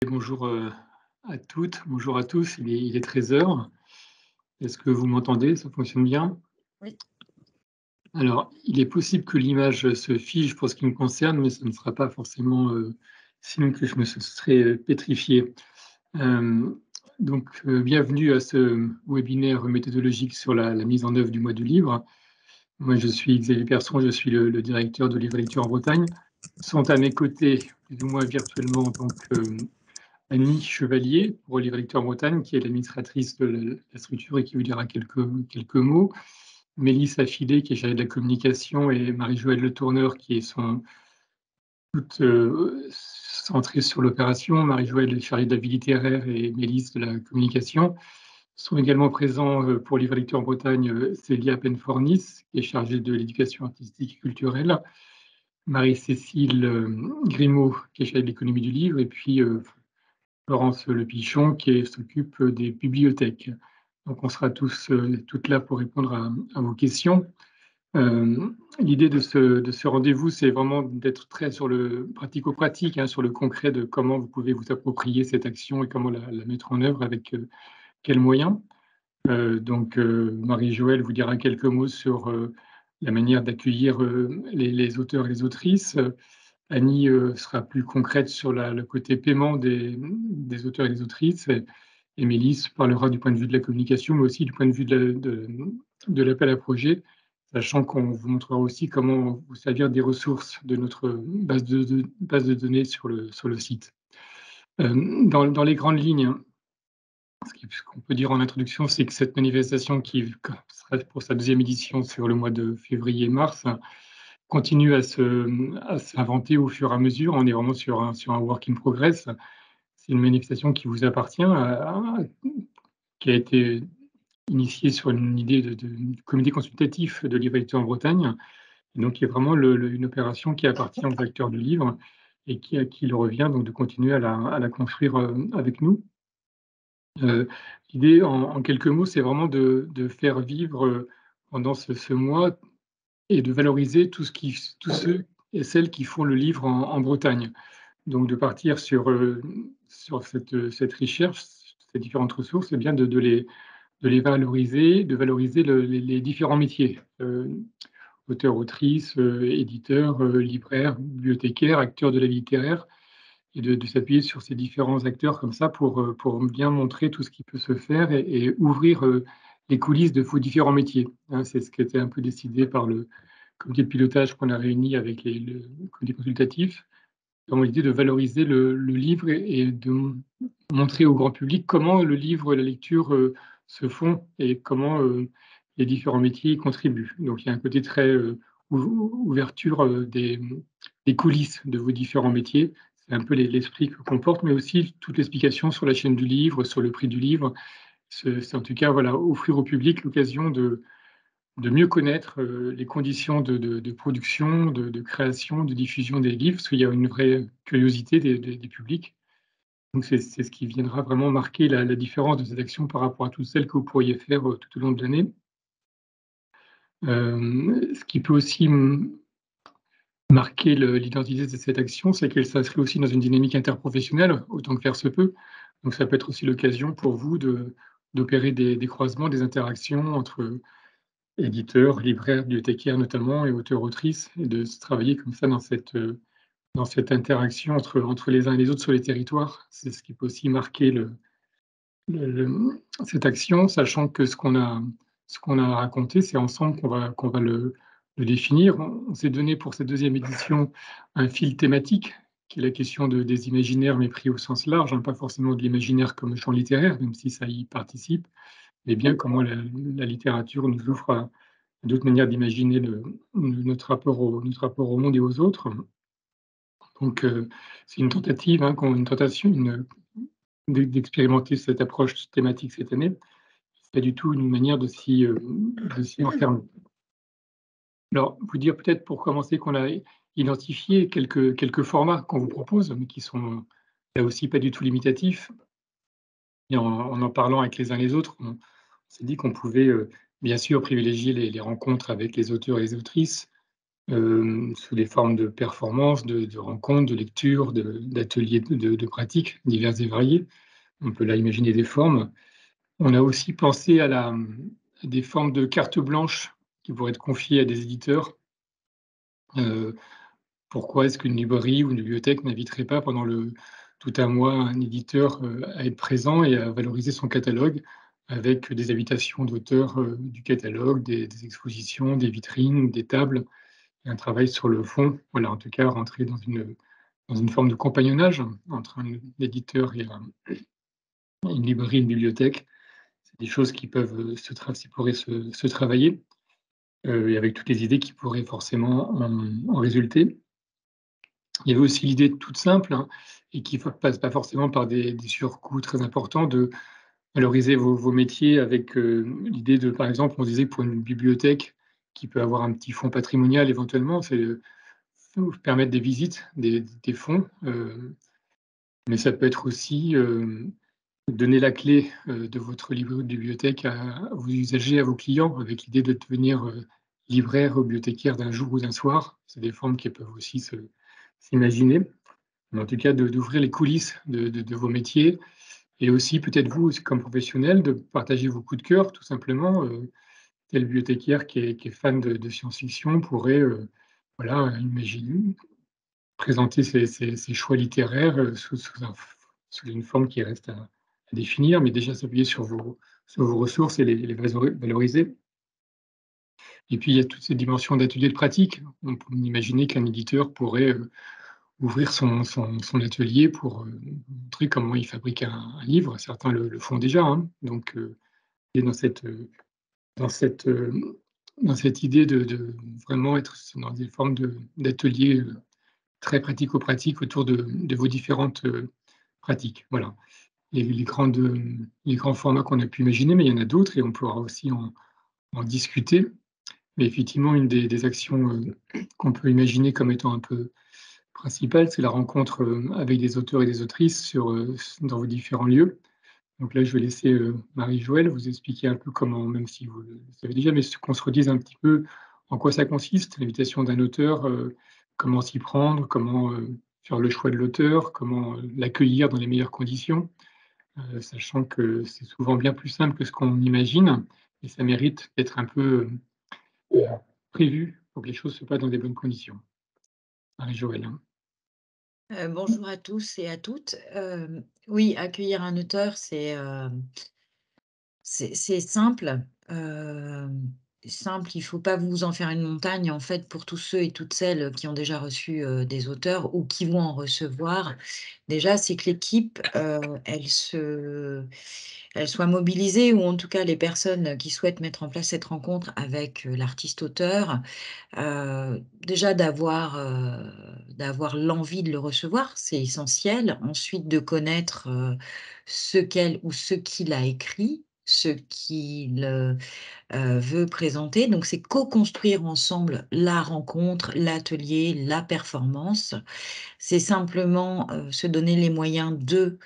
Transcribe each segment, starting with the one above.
Bonjour à toutes, bonjour à tous. Il est 13 heures. Est-ce que vous m'entendez? Ça fonctionne bien? Oui. Alors, il est possible que l'image se fige pour ce qui me concerne, mais ce ne sera pas forcément signe que je me serais pétrifié. Euh, Bienvenue à ce webinaire méthodologique sur la mise en œuvre du mois du livre. Moi, je suis Xavier Persson, je suis le directeur de Livre et Lecture en Bretagne. Sont à mes côtés, plus ou moins virtuellement, Annie Chevalier pour Livre et Lecture en Bretagne, qui est l'administratrice de la structure et qui vous dira quelques mots. Mélisse Affilé, qui est chargée de la communication, et Marie-Joëlle Le Tourneur, qui sont toutes centrées sur l'opération. Marie-Joëlle est chargée de la vie littéraire et Mélisse de la communication. Sont également présents pour Livre et Lecture en Bretagne Célia Penfornis, qui est chargée de l'éducation artistique et culturelle, Marie-Cécile Grimaud, qui est chargée de l'économie du livre, et puis Florence Lepichon, qui s'occupe des bibliothèques. Donc, on sera toutes là pour répondre à vos questions. L'idée de ce rendez-vous, c'est vraiment d'être très sur le pratico-pratique, sur le concret de comment vous pouvez vous approprier cette action et comment la mettre en œuvre avec quels moyens. Marie-Joëlle vous dira quelques mots sur la manière d'accueillir les auteurs et les autrices. Annie sera plus concrète sur le côté paiement des auteurs et des autrices, et Mélisse parlera du point de vue de la communication, mais aussi du point de vue de l'appel à projet, sachant qu'on vous montrera aussi comment vous servir des ressources de notre base de données sur le site. Dans les grandes lignes, ce qu'on peut dire en introduction, c'est que cette manifestation, qui sera pour sa deuxième édition sur le mois de février-mars, continue à s'inventer au fur et à mesure. On est vraiment sur un work in progress. C'est une manifestation qui vous appartient, qui a été initiée sur une idée du comité consultatif de Livre et Lecture en Bretagne, et donc qui est vraiment une opération qui appartient aux acteurs du livre et à qui il revient donc de continuer à la construire avec nous. L'idée, en quelques mots, c'est vraiment de faire vivre pendant ce mois et de valoriser tous ceux et celles qui font le livre en Bretagne. Donc de partir sur cette recherche, ces différentes ressources, c'est bien de les valoriser, de valoriser les différents métiers, auteurs, autrices, éditeurs, libraires, bibliothécaires, acteurs de la vie littéraire, et de s'appuyer sur ces différents acteurs comme ça pour bien montrer tout ce qui peut se faire et ouvrir les coulisses de vos différents métiers. C'est ce qui était un peu décidé par le comité de pilotage qu'on a réuni avec le comité consultatif. Vraiment l'idée de valoriser le livre et de montrer au grand public comment le livre et la lecture se font et comment les différents métiers y contribuent. Donc il y a un côté très ouverture des coulisses de vos différents métiers. C'est un peu l'esprit que comporte, mais aussi toute l'explication sur la chaîne du livre, sur le prix du livre. C'est en tout cas voilà, offrir au public l'occasion de mieux connaître les conditions de production, de création, de diffusion des livres, parce qu'il y a une vraie curiosité des publics. Donc c'est ce qui viendra vraiment marquer la différence de cette action par rapport à toutes celles que vous pourriez faire tout au long de l'année. Ce qui peut aussi marquer l'identité de cette action, c'est qu'elle s'inscrit aussi dans une dynamique interprofessionnelle, autant que faire se peut. Donc ça peut être aussi l'occasion pour vous d'opérer des croisements, des interactions entre éditeurs, libraires, bibliothécaires notamment, et auteurs-autrices, et de se travailler comme ça dans cette interaction entre les uns et les autres sur les territoires. C'est ce qui peut aussi marquer cette action, sachant que ce qu'on a raconté, c'est ensemble qu'on va le définir. On s'est donné pour cette deuxième édition un fil thématique, qui est la question des imaginaires, mais pris au sens large, pas forcément de l'imaginaire comme champ littéraire, même si ça y participe, mais bien comment la littérature nous offre d'autres manières d'imaginer notre rapport au monde et aux autres. Donc, c'est une tentative, une tentation d'expérimenter cette approche thématique cette année. C'est pas du tout une manière de s'y enfermer. Alors, vous dire peut-être pour commencer qu'on a identifié quelques formats qu'on vous propose, mais qui sont là aussi pas du tout limitatifs. Et en parlant avec les uns les autres, on s'est dit qu'on pouvait bien sûr privilégier les rencontres avec les auteurs et les autrices, sous des formes de performances, de rencontres, de lectures, d'ateliers de pratiques diverses et variées. On peut là imaginer des formes. On a aussi pensé à des formes de carte blanche qui pourraient être confiées à des éditeurs. Heu, Pourquoi est-ce qu'une librairie ou une bibliothèque n'inviterait pas pendant tout un mois un éditeur, à être présent et à valoriser son catalogue avec des invitations d'auteurs, du catalogue, des expositions, des vitrines, des tables et un travail sur le fond. Voilà, en tout cas, rentrer dans une forme de compagnonnage entre un éditeur et une librairie, une bibliothèque. C'est des choses qui peuvent, qui pourraient se travailler, et avec toutes les idées qui pourraient forcément en résulter. Il y avait aussi l'idée toute simple, hein, et qui passe pas forcément par des surcoûts très importants, de valoriser vos métiers avec, l'idée de, par exemple, on disait, pour une bibliothèque qui peut avoir un petit fonds patrimonial éventuellement, c'est, permettre des visites, des fonds, mais ça peut être aussi, donner la clé, de votre librairie ou de bibliothèque à vos usagers, à vos clients, avec l'idée de devenir, libraire ou bibliothécaire d'un jour ou d'un soir. C'est des formes qui peuvent aussi s'imaginer. Mais en tout cas, d'ouvrir les coulisses de vos métiers, et aussi peut-être vous aussi comme professionnel, de partager vos coups de cœur tout simplement. Tel bibliothécaire qui est fan de science-fiction pourrait, voilà, imaginer présenter ses choix littéraires, sous une forme qui reste à définir, mais déjà s'appuyer sur vos ressources et les valoriser. Et puis il y a toutes ces dimensions d'ateliers de pratique. On peut imaginer qu'un éditeur pourrait, ouvrir son atelier pour, montrer comment il fabrique un livre. Certains le font déjà, hein, donc et dans cette, dans cette idée de vraiment être dans des formes d'ateliers, très pratico-pratiques autour de vos différentes, pratiques. Voilà. Les grands formats qu'on a pu imaginer, mais il y en a d'autres et on pourra aussi en discuter. Mais effectivement, une des actions, qu'on peut imaginer comme étant un peu principale, c'est la rencontre, avec des auteurs et des autrices dans vos différents lieux. Donc là, je vais laisser, Marie-Joëlle vous expliquer un peu comment, même si vous le savez déjà, mais qu'on se redise un petit peu en quoi ça consiste, l'invitation d'un auteur, comment s'y prendre, comment, faire le choix de l'auteur, comment, l'accueillir dans les meilleures conditions, sachant que c'est souvent bien plus simple que ce qu'on imagine et ça mérite d'être un peu, prévu pour que les choses se passent dans des bonnes conditions. Marie-Joëlle, hein. Bonjour à tous et à toutes. Oui, accueillir un auteur, c'est simple, simple, il faut pas vous en faire une montagne, en fait, pour tous ceux et toutes celles qui ont déjà reçu, des auteurs ou qui vont en recevoir. Déjà, c'est que l'équipe, elle soit mobilisée ou en tout cas les personnes qui souhaitent mettre en place cette rencontre avec, l'artiste auteur, déjà d'avoir l'envie de le recevoir, c'est essentiel. Ensuite de connaître, ce qu'elle ou ce qu'il a écrit, ce qu'il, veut présenter. Donc c'est co-construire ensemble la rencontre, l'atelier, la performance. C'est simplement, se donner les moyens de,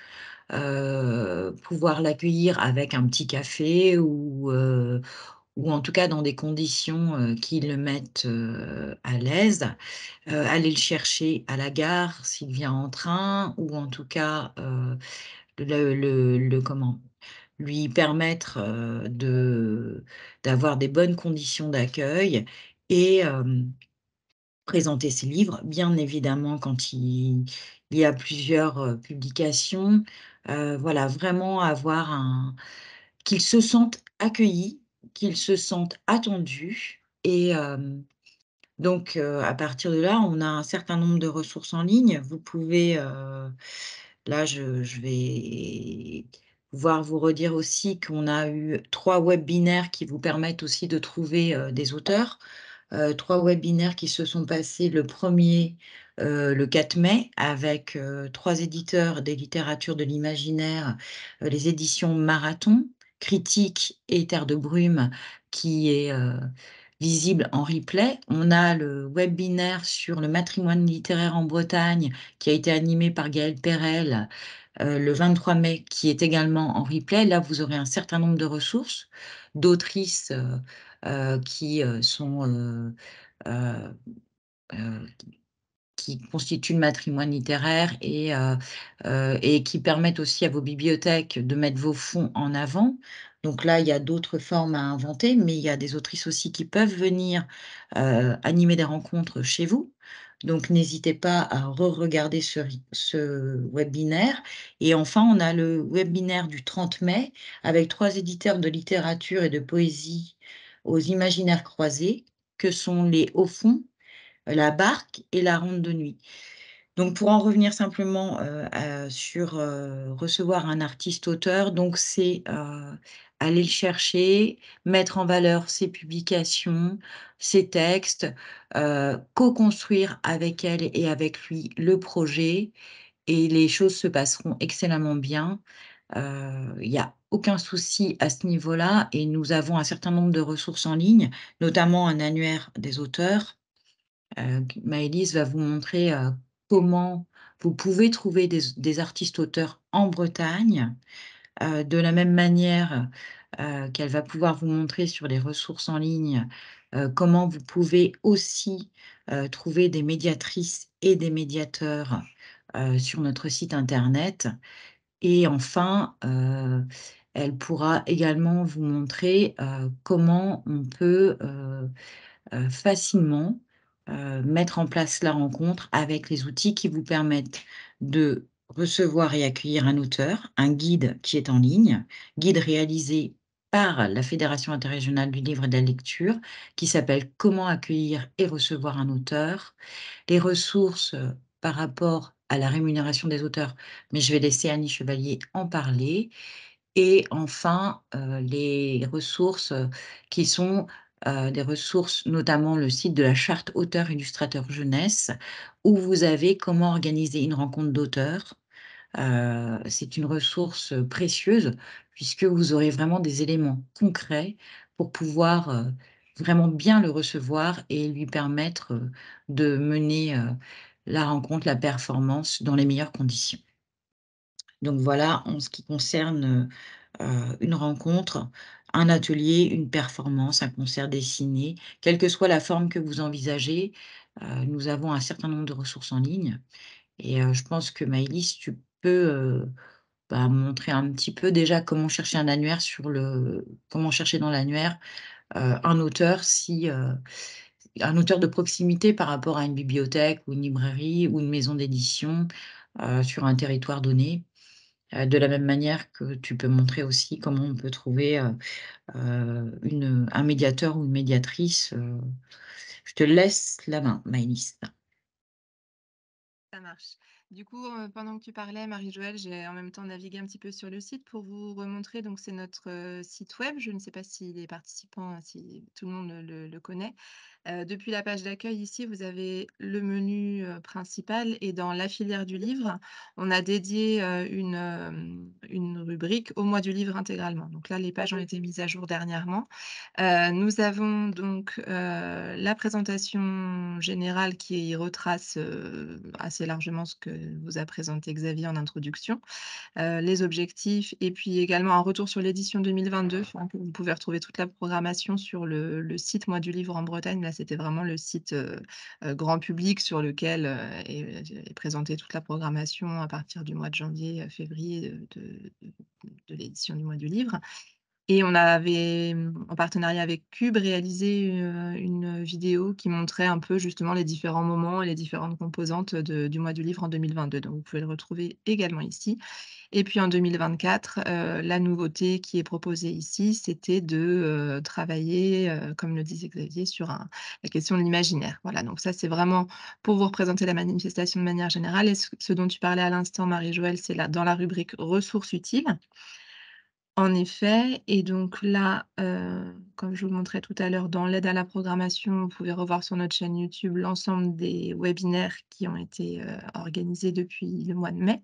pouvoir l'accueillir avec un petit café ou en tout cas dans des conditions, qui le mettent, à l'aise. Aller le chercher à la gare s'il vient en train ou en tout cas, le comment? Lui permettre, d'avoir des bonnes conditions d'accueil et présenter ses livres. Bien évidemment, quand il y a plusieurs, publications, voilà, vraiment avoir un qu'ils se sentent accueillis, qu'ils se sentent attendus et donc à partir de là, on a un certain nombre de ressources en ligne. Vous pouvez, là, je vais pouvoir vous redire aussi qu'on a eu 3 webinaires qui vous permettent aussi de trouver, des auteurs. 3 webinaires qui se sont passés. Le premier le 4 mai avec, 3 éditeurs des littératures de l'imaginaire, les éditions Marathon, Critique et Terre de brume qui est, visible en replay. On a le webinaire sur le matrimoine littéraire en Bretagne qui a été animé par Gaëlle Perel, le 23 mai, qui est également en replay. Là, vous aurez un certain nombre de ressources, d'autrices, qui, sont, heu heu, qui constituent le matrimoine littéraire et qui permettent aussi à vos bibliothèques de mettre vos fonds en avant. Donc là, il y a d'autres formes à inventer, mais il y a des autrices aussi qui peuvent venir, animer des rencontres chez vous. Donc n'hésitez pas à regarder ce webinaire et enfin, on a le webinaire du 30 mai avec 3 éditeurs de littérature et de poésie aux imaginaires croisés, que sont les Hauts Fonds, La Barque et La Ronde de Nuit. Donc pour en revenir simplement, sur, recevoir un artiste-auteur, donc c'est, aller le chercher, mettre en valeur ses publications, ses textes, co-construire avec elle et avec lui le projet et les choses se passeront excellemment bien. Il y a aucun souci à ce niveau-là et nous avons un certain nombre de ressources en ligne, notamment un annuaire des auteurs. Maëlys va vous montrer, comment vous pouvez trouver des artistes auteurs en Bretagne, de la même manière, qu'elle va pouvoir vous montrer sur les ressources en ligne, comment vous pouvez aussi, trouver des médiatrices et des médiateurs, sur notre site internet et enfin, elle pourra également vous montrer, comment on peut, facilement, mettre en place la rencontre avec les outils qui vous permettent de recevoir et accueillir un auteur, un guide qui est en ligne, guide réalisé par la Fédération interrégionale du livre et de la lecture, qui s'appelle «Comment accueillir et recevoir un auteur». Les ressources, par rapport à la rémunération des auteurs, mais je vais laisser Annie Chevalier en parler et enfin, les ressources, qui sont, des ressources, notamment le site de la charte auteur-illustrateur jeunesse, où vous avez comment organiser une rencontre d'auteurs. C'est une ressource, précieuse puisque vous aurez vraiment des éléments concrets pour pouvoir, vraiment bien le recevoir et lui permettre, de mener, la rencontre, la performance dans les meilleures conditions. Donc voilà en ce qui concerne, une rencontre, un atelier, une performance, un concert dessiné, quelle que soit la forme que vous envisagez, nous avons un certain nombre de ressources en ligne et je pense que Maëlys, tu peux, montrer un petit peu déjà comment chercher dans l'annuaire, un auteur un auteur de proximité par rapport à une bibliothèque ou une librairie ou une maison d'édition, sur un territoire donné. De la même manière que tu peux montrer aussi comment on peut trouver, un médiateur ou une médiatrice, je te laisse la main, Maëlys. Ça marche. Du coup, pendant que tu parlais, Marie-Joëlle, j'ai en même temps navigué un petit peu sur le site pour vous remontrer. Donc, c'est notre, site web. Je ne sais pas si les participants, si tout le monde le connaît. Depuis la page d'accueil ici, vous avez le menu, principal et dans la filière du livre, on a dédié, une rubrique au mois du livre intégralement. Donc là, les pages ont été mises à jour dernièrement. Nous avons donc, la présentation générale qui retrace, assez largement ce que vous a présenté Xavier en introduction, les objectifs et puis également un retour sur l'édition 2022. Enfin, que vous pouvez retrouver toute la programmation sur le site Moi du livre en Bretagne. Là, c'était vraiment le site, grand public sur lequel, est présentée toute la programmation à partir du mois de janvier, février, de l'édition du Mois du livre. Et on avait, en partenariat avec Cube, réalisé, une vidéo qui montrait un peu justement les différents moments et les différentes composantes du mois du livre en 2022. Donc vous pouvez le retrouver également ici. Et puis en 2024, la nouveauté qui est proposée ici, c'était de, travailler, comme le disait Xavier, sur la question de l'imaginaire. Voilà, donc ça, c'est vraiment pour vous représenter la manifestation de manière générale et ce dont tu parlais à l'instant, Marie-Joëlle, c'est là dans la rubrique ressources utiles. En effet et donc là, comme je vous le montrais tout à l'heure dans l'aide à la programmation, vous pouvez revoir sur notre chaîne YouTube l'ensemble des webinaires qui ont été, organisés depuis le mois de mai.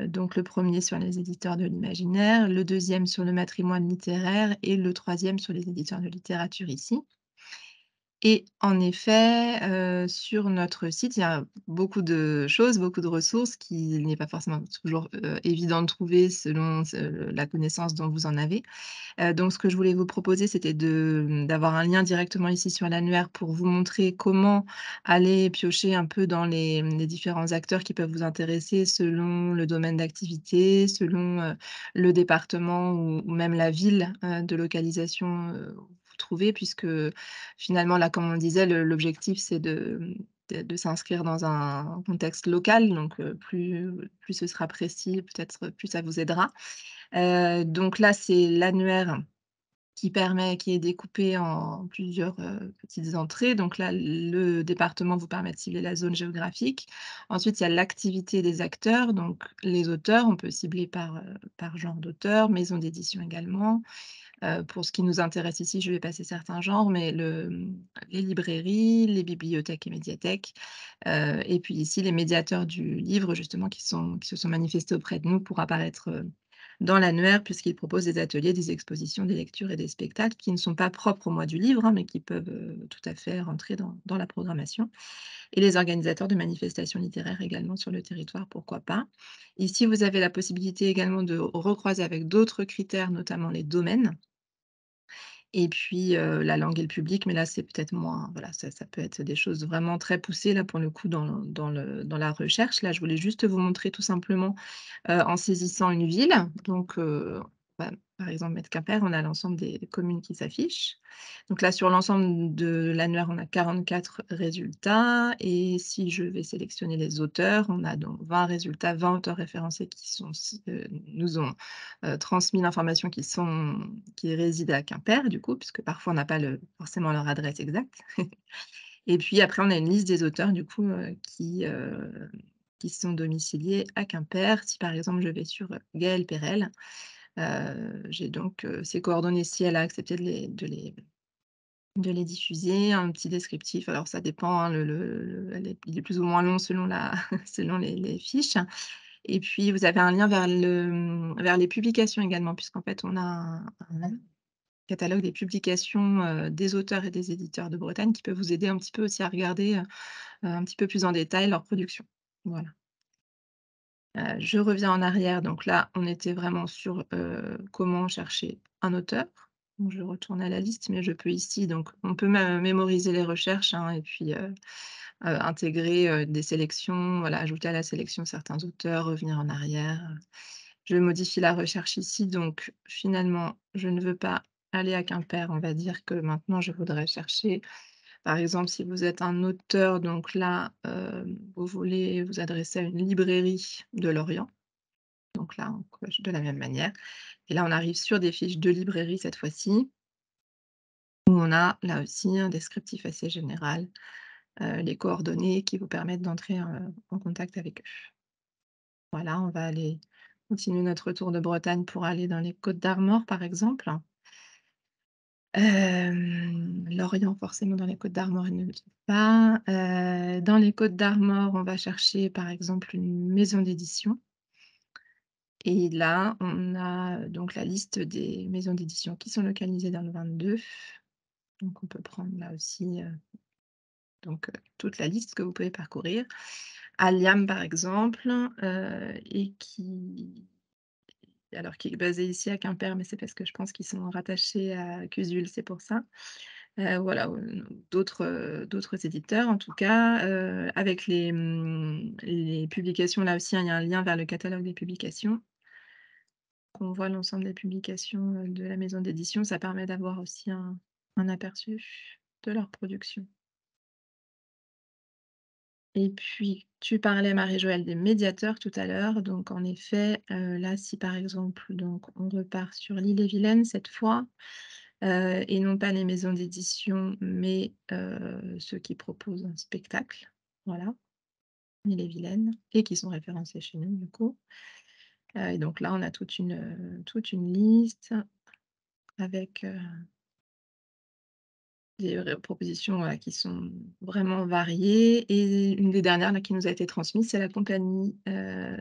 Donc le premier sur les éditeurs de l'imaginaire, le deuxième sur le matrimoine littéraire et le troisième sur les éditeurs de littérature ici. Et en effet, sur notre site, il y a beaucoup de choses, beaucoup de ressources qu'il n'est pas forcément toujours, évident de trouver selon la connaissance dont vous en avez. Donc ce que je voulais vous proposer, c'était d'avoir un lien directement ici sur l'annuaire pour vous montrer comment aller piocher un peu dans les différents acteurs qui peuvent vous intéresser selon le domaine d'activité, selon, le département ou même la ville, de localisation, où vous trouvez puisque finalement là, comme on disait, l'objectif c'est de s'inscrire dans un contexte local donc plus ce sera précis, peut-être plus ça vous aidera. Donc là, c'est l'annuaire qui est découpé en plusieurs, petites entrées. Donc là, le département vous permet de cibler la zone géographique. Ensuite, il y a l'activité des acteurs, donc les auteurs, on peut cibler par genre d'auteur, maison d'édition également. Pour ce qui nous intéresse ici, je vais passer certains genres, mais les librairies, les bibliothèques et médiathèques, et puis ici les médiateurs du livre justement qui se sont manifestés auprès de nous pour apparaître, dans l'annuaire puisqu'ils proposent des ateliers, des expositions, des lectures et des spectacles qui ne sont pas propres au mois du livre, hein, mais qui peuvent, tout à fait rentrer dans la programmation et les organisateurs de manifestations littéraires également sur le territoire, pourquoi pas. Ici, vous avez la possibilité également de recroiser avec d'autres critères, notamment les domaines. Et puis, la langue et le public, mais là, c'est peut-être moins voilà, ça peut être des choses vraiment très poussées, là, pour le coup, dans la recherche. Là, je voulais juste vous montrer tout simplement, en saisissant une ville, donc bah, par exemple, mettre Quimper, on a l'ensemble des communes qui s'affichent. Donc là, sur l'ensemble de l'annuaire, on a 44 résultats et si je vais sélectionner les auteurs, on a donc 20 résultats, 20 auteurs référencés qui nous ont, transmis l'information qui résident à Quimper, du coup, puisque parfois on n'a pas forcément leur adresse exacte. Et puis après, on a une liste des auteurs, du coup, qui sont domiciliés à Quimper. Si par exemple, je vais sur, Gaëlle Perel, j'ai donc, ses coordonnées si elle a accepté de les diffuser, un petit descriptif. Alors ça dépend, hein, il est plus ou moins long selon selon les fiches. Et puis vous avez un lien vers les publications également, puisqu'en fait on a un catalogue des publications, des auteurs et des éditeurs de Bretagne qui peut vous aider un petit peu aussi à regarder, un petit peu plus en détail leur production. Voilà. Je reviens en arrière, donc là, on était vraiment sur, comment chercher un auteur. Donc je retourne à la liste, mais je peux ici donc on peut mémoriser les recherches, hein, et puis, intégrer, des sélections, voilà, ajouter à la sélection certains auteurs, revenir en arrière. Je modifie la recherche ici, donc finalement, je ne veux pas aller à Quimper. On va dire que maintenant je voudrais chercher, par exemple, si vous êtes un auteur, donc là, vous voulez vous adresser à une librairie de Lorient. Donc là, on coche de la même manière et là, on arrive sur des fiches de librairie cette fois-ci, où on a là aussi un descriptif assez général, les coordonnées qui vous permettent d'entrer, en contact avec eux. Voilà, on va aller continuer notre tour de Bretagne pour aller dans les Côtes-d'Armor, par exemple. Lorient, forcément, dans les Côtes-d'Armor, ils ne le trouvent pas. Dans les Côtes-d'Armor, on va chercher, par exemple, une maison d'édition. Et là, on a donc la liste des maisons d'édition qui sont localisées dans le 22. Donc on peut prendre là aussi, toute la liste que vous pouvez parcourir. Aliam par exemple, et qui est basé ici à Quimper, mais c'est parce que je pense qu'ils sont rattachés à Cusul, c'est pour ça. Voilà, d'autres éditeurs en tout cas, avec les publications là aussi, hein, il y a un lien vers le catalogue des publications. Qu'on voit l'ensemble des publications, de la maison d'édition, ça permet d'avoir aussi un aperçu de leur production. Et puis, tu parlais, Marie-Joëlle, des médiateurs tout à l'heure. Donc en effet, là, si par exemple, donc on repart sur l'Ille-et-Vilaine cette fois, et non pas les maisons d'édition, mais ceux qui proposent un spectacle, voilà, l'Ille-et-Vilaine et qui sont référencés chez nous du coup. Et donc là, on a toute une liste avec, des propositions, voilà, qui sont vraiment variées et une des dernières là qui nous a été transmise, c'est la compagnie,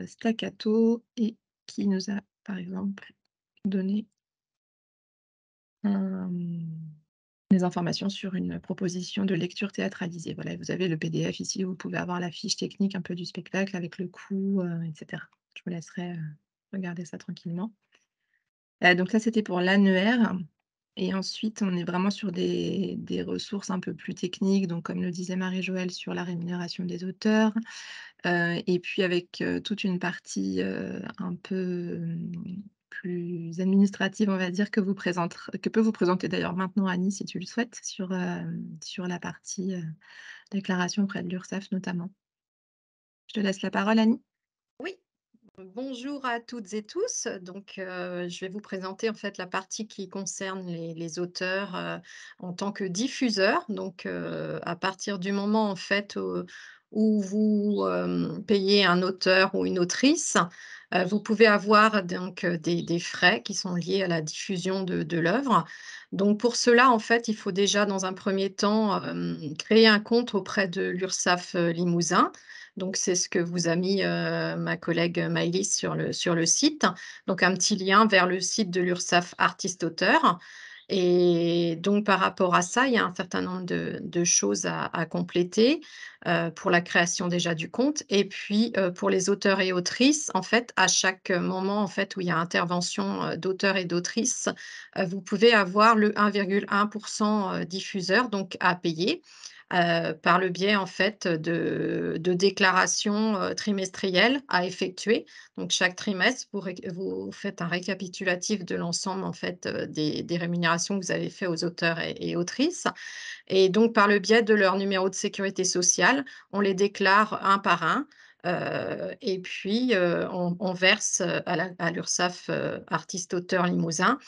Staccato et qui nous a, par exemple, donné un, des informations sur une proposition de lecture théâtralisée. Voilà, vous avez le PDF ici où vous pouvez avoir la fiche technique un peu du spectacle avec le coût, et cetera. Je vous laisserai, regarder ça tranquillement. Donc ça, c'était pour l'annuaire et ensuite, on est vraiment sur des ressources un peu plus techniques, donc comme le disait Marie-Joëlle sur la rémunération des auteurs, et puis avec, toute une partie, un peu, plus administrative, on va dire, que peut vous présenter d'ailleurs maintenant Annie, si tu le souhaites, sur la partie, déclaration auprès de l'URSSAF notamment. Je te laisse la parole Annie. Oui, bonjour à toutes et tous. Donc, je vais vous présenter en fait la partie qui concerne les auteurs, en tant que diffuseurs. Donc, à partir du moment en fait, où vous, payez un auteur ou une autrice, vous pouvez avoir donc, des frais qui sont liés à la diffusion de l'œuvre. Donc pour cela, en fait, il faut déjà dans un premier temps, créer un compte auprès de l'URSSAF, Limousin. Donc c'est ce que vous a mis, ma collègue, Maëlys sur le site. Donc un petit lien vers le site de l'URSSAF artiste-auteur et donc par rapport à ça, il y a un certain nombre de choses à compléter, pour la création déjà du compte et puis, pour les auteurs et autrices, en fait, à chaque moment, en fait, où il y a intervention, d'auteurs et d'autrices, vous pouvez avoir le 1,1 diffuseur donc à payer par le biais en fait de déclarations, trimestrielles à effectuer. Donc chaque trimestre, vous faites un récapitulatif de l'ensemble en fait, des rémunérations que vous avez fait aux auteurs et autrices et donc par le biais de leur numéro de sécurité sociale, on les déclare un par un, et puis, on verse, à l'URSSAF, artiste-auteur Limousin,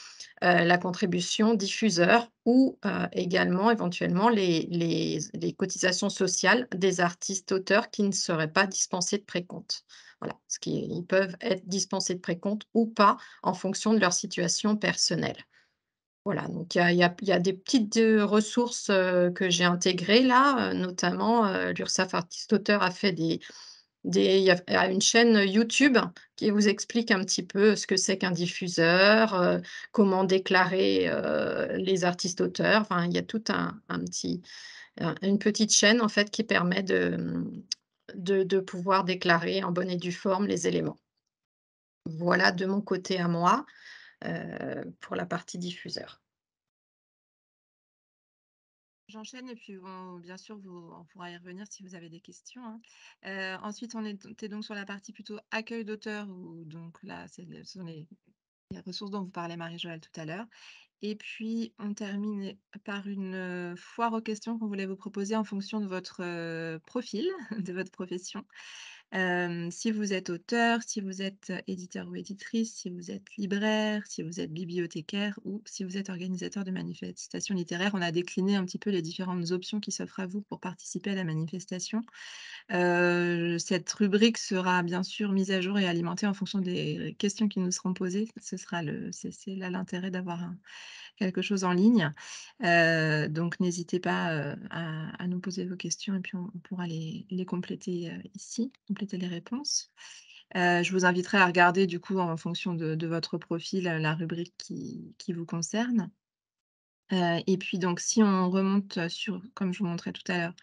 la contribution diffuseur ou, également éventuellement les cotisations sociales des artistes-auteurs qui ne seraient pas dispensés de précompte. Voilà, ce qui ils peuvent être dispensés de précompte ou pas en fonction de leur situation personnelle. Voilà, donc il y a des petites, ressources, que j'ai intégrées là, notamment, l'URSSAF artiste-auteur a fait il y a une chaîne YouTube qui vous explique un petit peu ce que c'est qu'un diffuseur, comment déclarer, les artistes-auteurs. Enfin, il y a tout un petit une petite chaîne en fait qui permet de pouvoir déclarer en bonne et due forme les éléments. Voilà de mon côté à moi, pour la partie diffuseur. J'enchaîne et puis bon, bien sûr, on pourra y revenir si vous avez des questions, hein. Ensuite, tu donc sur la partie plutôt accueil d'auteur où donc là, ce sont les ressources dont vous parlait Marie-Joëlle tout à l'heure. Et puis, on termine par une, foire aux questions qu'on voulait vous proposer en fonction de votre, profil, de votre profession. Si vous êtes auteur, si vous êtes, éditeur ou éditrice, si vous êtes libraire, si vous êtes bibliothécaire ou si vous êtes organisateur de manifestations littéraires, on a décliné un petit peu les différentes options qui s'offrent à vous pour participer à la manifestation. Cette rubrique sera bien sûr mise à jour et alimentée en fonction des questions qui nous seront posées. Ce sera c'est là l'intérêt d'avoir quelque chose en ligne. Donc n'hésitez pas, à nous poser vos questions et puis on pourra les compléter, ici, compléter les réponses. Je vous inviterai à regarder du coup en fonction de votre profil, la rubrique qui vous concerne. Et puis donc si on remonte sur comme je vous montrais tout à l'heure,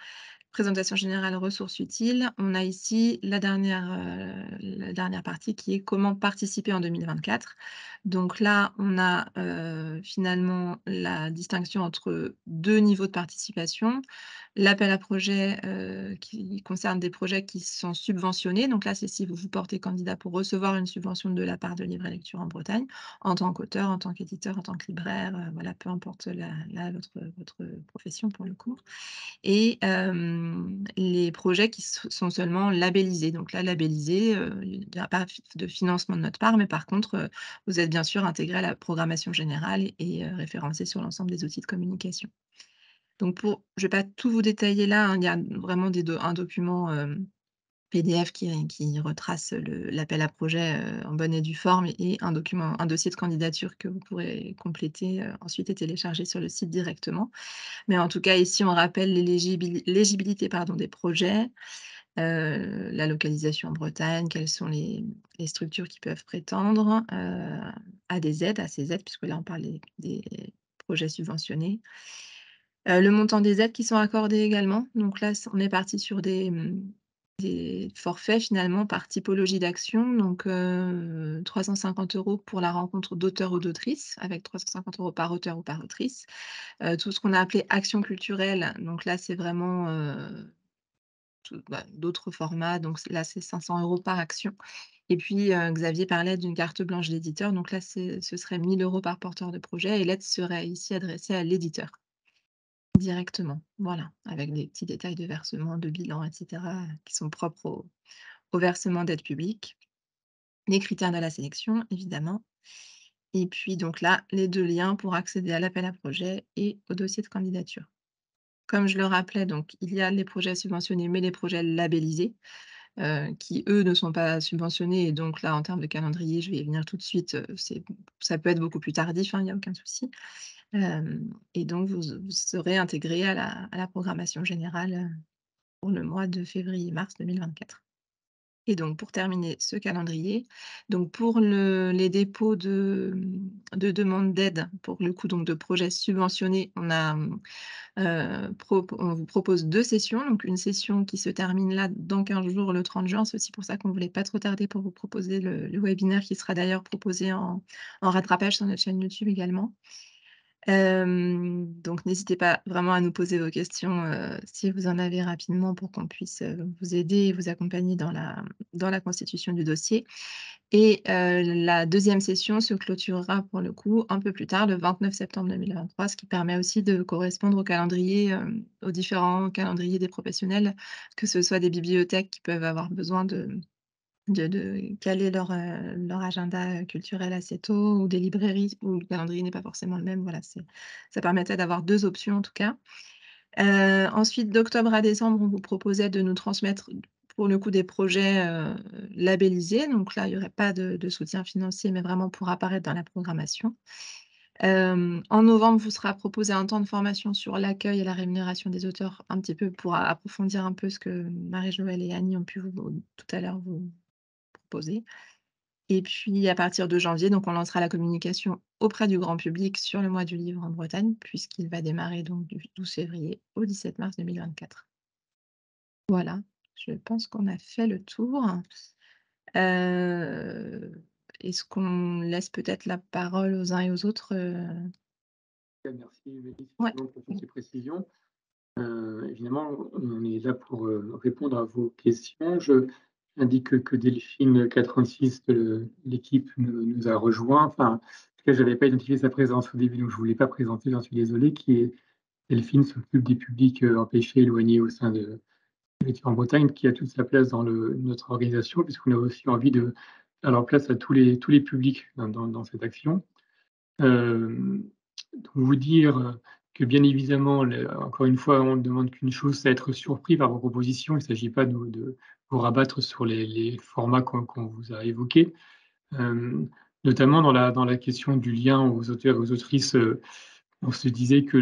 présentation générale, ressources utiles. On a ici la dernière partie qui est comment participer en 2024. Donc là, on a, finalement la distinction entre 2 niveaux de participation. L'appel à projets, qui concerne des projets qui sont subventionnés. Donc là, c'est si vous vous portez candidat pour recevoir une subvention de la part de Livre et Lecture en Bretagne, en tant qu'auteur, en tant qu'éditeur, en tant que libraire, voilà, peu importe votre profession pour le coup. Et les projets qui sont seulement labellisés. Donc là, labellisés, il n'y a pas de financement de notre part, mais par contre, vous êtes bien sûr intégré à la programmation générale et référencé sur l'ensemble des outils de communication. Donc je vais pas tout vous détailler là, hein, il y a vraiment un document, PDF qui retrace l'appel à projet, en bonne et due forme et un dossier de candidature que vous pourrez compléter, ensuite et télécharger sur le site directement. Mais en tout cas, ici, on rappelle l'éligibilité, pardon, des projets, la localisation en Bretagne, quelles sont les structures qui peuvent prétendre, à ces aides, puisque là, on parle des projets subventionnés. Le montant des aides qui sont accordées également. Donc là, on est parti sur des forfaits finalement par typologie d'action. Donc 350 € pour la rencontre d'auteurs ou d'autrices, avec 350 € par auteur ou par autrice. Tout ce qu'on a appelé action culturelle, donc là, c'est vraiment, d'autres formats, donc là, c'est 500 € par action. Et puis, Xavier parlait d'une carte blanche d'éditeur, donc là, ce serait 1 000 € par porteur de projet et l'aide serait ici adressée à l'éditeur directement. Voilà, avec des petits détails de versement, de bilan et cetera, qui sont propres au versement d'aide publique. Les critères de la sélection, évidemment. Et puis donc là, les 2 liens pour accéder à l'appel à projet et au dossier de candidature. Comme je le rappelais, donc il y a les projets subventionnés, mais les projets labellisés, qui eux ne sont pas subventionnés et donc là, en termes de calendrier, je vais y venir tout de suite, ça peut être beaucoup plus tardif, hein, il y a aucun souci. Et donc vous serez intégrés à la programmation générale, pour le mois de février-mars 2024. Et donc pour terminer ce calendrier, donc pour les dépôts de demandes d'aide, pour le coup donc de projets subventionnés, on vous propose 2 sessions, donc une session qui se termine là dans 15 jours, le 30 juin. C'est aussi pour ça qu'on ne voulait pas trop tarder pour vous proposer le webinaire qui sera d'ailleurs proposé en rattrapage sur notre chaîne YouTube également. Donc n'hésitez pas vraiment à nous poser vos questions, si vous en avez rapidement pour qu'on puisse, vous aider et vous accompagner dans la constitution du dossier. Et la deuxième session se clôturera pour le coup un peu plus tard, le 29 septembre 2023, ce qui permet aussi de correspondre au calendrier, aux différents calendriers des professionnels, que ce soit des bibliothèques qui peuvent avoir besoin de caler leur agenda, culturel assez tôt ou des librairies où le calendrier n'est pas forcément le même. Voilà, ça permettait d'avoir 2 options en tout cas. Ensuite, d'octobre à décembre, on vous proposait de nous transmettre, pour le coup, des projets, labellisés. Donc là, il y aurait pas de soutien financier, mais vraiment pour apparaître dans la programmation. En novembre, vous sera proposé un temps de formation sur l'accueil et la rémunération des auteurs, un petit peu pour approfondir un peu ce que Marie-Joëlle et Annie ont pu tout à l'heure vous proposer. Et puis à partir de janvier, donc on lancera la communication auprès du grand public sur le mois du livre en Bretagne, puisqu'il va démarrer donc du 12 février au 17 mars 2024. Voilà, je pense qu'on a fait le tour. Est-ce qu'on laisse peut-être la parole aux uns et aux autres, Merci Mélisse, Ouais. pour toutes ces précisions. Évidemment, on est là pour répondre à vos questions. J'indique que Delphine 86 de l'équipe nous a rejoint. Enfin, en tout cas, je n'avais pas identifié sa présence au début, donc je ne voulais pas présenter, j'en suis désolé. Delphine s'occupe des publics empêchés, éloignés au sein de Métiers en Bretagne, qui a toute sa place dans notre organisation, puisqu'on a aussi envie de faire leur place à tous les publics dans cette action. Donc vous dire que bien évidemment, encore une fois, on ne demande qu'une chose, c'est être surpris par vos propositions. Il ne s'agit pas de vous rabattre sur les formats qu'on vous a évoqués. Notamment dans la question du lien aux auteurs et aux autrices, on se disait que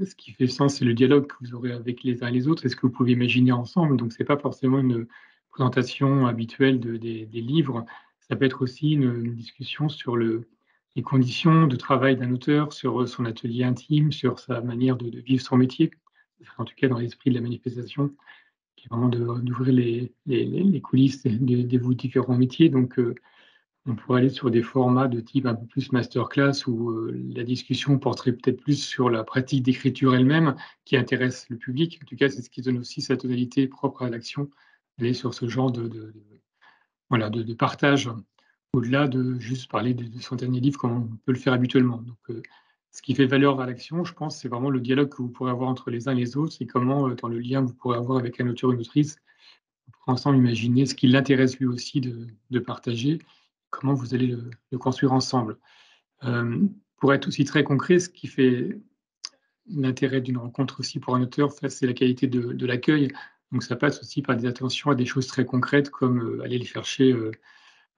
ce qui fait sens, c'est le dialogue que vous aurez avec les uns et les autres et ce que vous pouvez imaginer ensemble. Donc, ce n'est pas forcément une présentation habituelle des livres. Ça peut être aussi une discussion sur les conditions de travail d'un auteur, sur son atelier intime, sur sa manière de vivre son métier. En tout cas, dans l'esprit de la manifestation, qui est vraiment d'ouvrir les coulisses de vos différents métiers. Donc, on pourrait aller sur des formats de type un peu plus masterclass où la discussion porterait peut-être plus sur la pratique d'écriture elle-même qui intéresse le public. En tout cas, c'est ce qui donne aussi sa tonalité propre à l'action, d'aller sur ce genre voilà, de partage au-delà de juste parler de son dernier livre comme on peut le faire habituellement. Donc, ce qui fait valeur à l'action, je pense, c'est vraiment le dialogue que vous pourrez avoir entre les uns et les autres et comment, dans le lien que vous pourrez avoir avec un auteur ou une autrice, vous pourrez ensemble imaginer ce qui l'intéresse lui aussi de partager, comment vous allez le construire ensemble. Pour être aussi très concret, ce qui fait l'intérêt d'une rencontre aussi pour un auteur, c'est la qualité de l'accueil. Donc ça passe aussi par des attentions à des choses très concrètes comme aller le chercher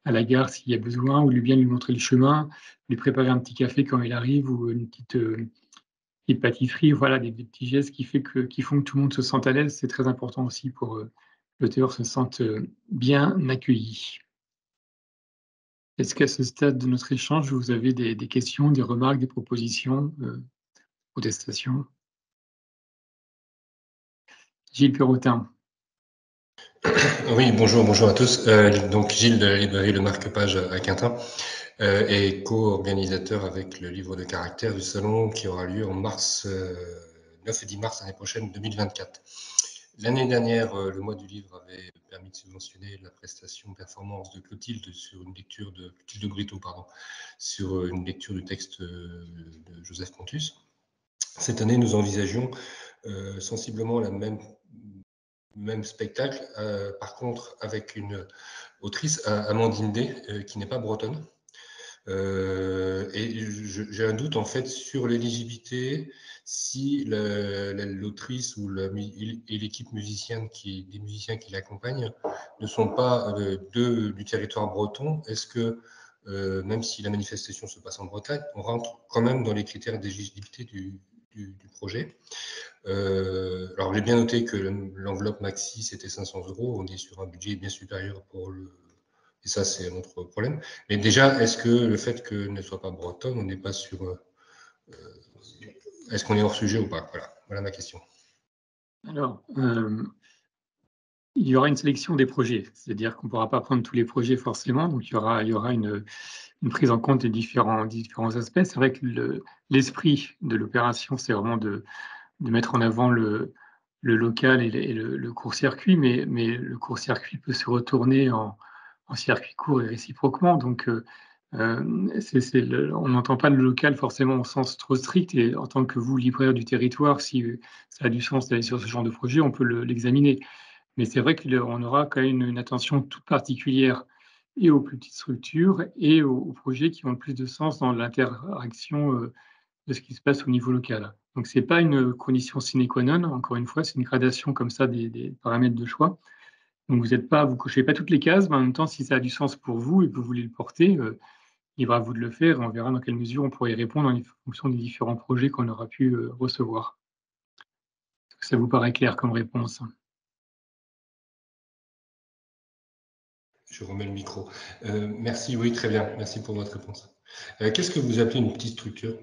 à la gare s'il y a besoin, ou lui montrer le chemin, lui préparer un petit café quand il arrive, ou une petite pâtisserie, voilà, des petits gestes qui font que tout le monde se sente à l'aise. C'est très important aussi pour l'auteur se sente bien accueilli. Est-ce qu'à ce stade de notre échange, vous avez des questions, des remarques, des propositions, protestations? Gilles Perrotin. Oui, bonjour à tous. Donc Gilles de la librairie Le Marque-Page à Quintin et co-organisateur avec le livre de caractères du salon qui aura lieu en mars, 9 et 10 mars l'année prochaine, 2024. L'année dernière, le mois du livre avait permis de subventionner la prestation performance de Clotilde sur une lecture de Clotilde Brito, pardon, sur une lecture du texte de Joseph Pontus. Cette année, nous envisagions sensiblement la même spectacle, par contre avec une autrice, Amandine Day, qui n'est pas bretonne. Et j'ai un doute en fait sur l'éligibilité, si l'autrice ou et l'équipe musicienne des musiciens qui l'accompagnent ne sont pas du territoire breton. Est-ce que même si la manifestation se passe en Bretagne, on rentre quand même dans les critères d'éligibilité du projet? Alors, j'ai bien noté que l'enveloppe maxi, c'était 500 €. On est sur un budget bien supérieur et ça, c'est un autre problème. Mais déjà, est-ce que le fait que ne soit pas bretonne, on n'est pas sur... est-ce qu'on est hors sujet ou pas? Voilà ma question. Alors, il y aura une sélection des projets, c'est-à-dire qu'on ne pourra pas prendre tous les projets forcément, donc il y aura une prise en compte des différents aspects. C'est vrai que l'esprit de l'opération, c'est vraiment de mettre en avant le local et le court-circuit, mais le court-circuit peut se retourner en circuit court et réciproquement. Donc, on n'entend pas le local forcément au sens trop strict, et en tant que vous, libraire du territoire, si ça a du sens d'aller sur ce genre de projet, on peut l'examiner. Mais c'est vrai qu'on aura quand même une attention toute particulière et aux plus petites structures et aux projets qui ont le plus de sens dans l'interaction de ce qui se passe au niveau local. Donc c'est pas une condition sine qua non, encore une fois, c'est une gradation comme ça des paramètres de choix. Donc vous cochez pas toutes les cases, mais en même temps, si ça a du sens pour vous et que vous voulez le porter, libre à vous de le faire, et on verra dans quelle mesure on pourrait y répondre en fonction des différents projets qu'on aura pu recevoir. Est-ce que ça vous paraît clair comme réponse? Je remets le micro. Merci, oui, très bien. Merci pour votre réponse. Qu'est-ce que vous appelez une petite structure?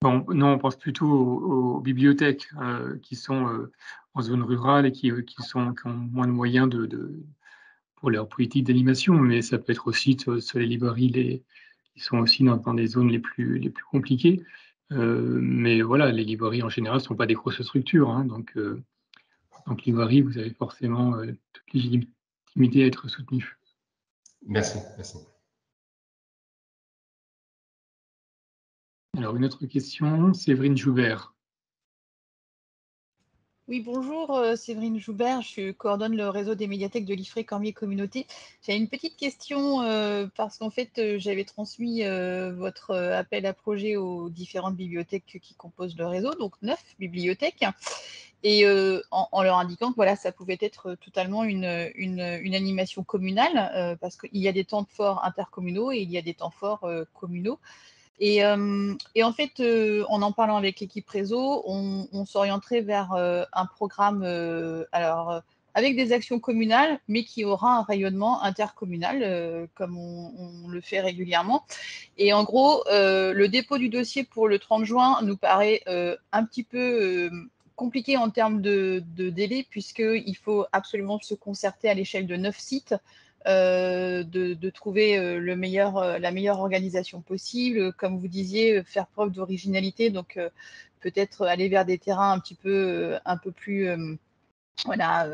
Non, on pense plutôt aux bibliothèques qui sont en zone rurale et qui ont moins de moyens pour leur politique d'animation, mais ça peut être aussi sur les librairies qui sont aussi dans des zones les plus compliquées. Mais voilà, les librairies en général ne sont pas des grosses structures, hein, donc librairie, vous avez forcément toute légitimité à être soutenu. Merci. Alors, une autre question, Séverine Joubert. Oui, bonjour, Séverine Joubert, je coordonne le réseau des médiathèques de l'IFRE Cormier Communauté. J'ai une petite question parce qu'en fait, j'avais transmis votre appel à projet aux différentes bibliothèques qui composent le réseau, donc 9 bibliothèques, et en leur indiquant que voilà, ça pouvait être totalement une animation communale parce qu'il y a des temps forts intercommunaux et il y a des temps forts communaux. Et en fait, en parlant avec l'équipe réseau, on s'orienterait vers un programme avec des actions communales, mais qui aura un rayonnement intercommunal, comme on le fait régulièrement. Et en gros, le dépôt du dossier pour le 30 juin nous paraît un petit peu compliqué en termes de délai, puisqu'il faut absolument se concerter à l'échelle de 9 sites, de trouver la meilleure organisation possible. Comme vous disiez, faire preuve d'originalité, donc peut-être aller vers des terrains un peu plus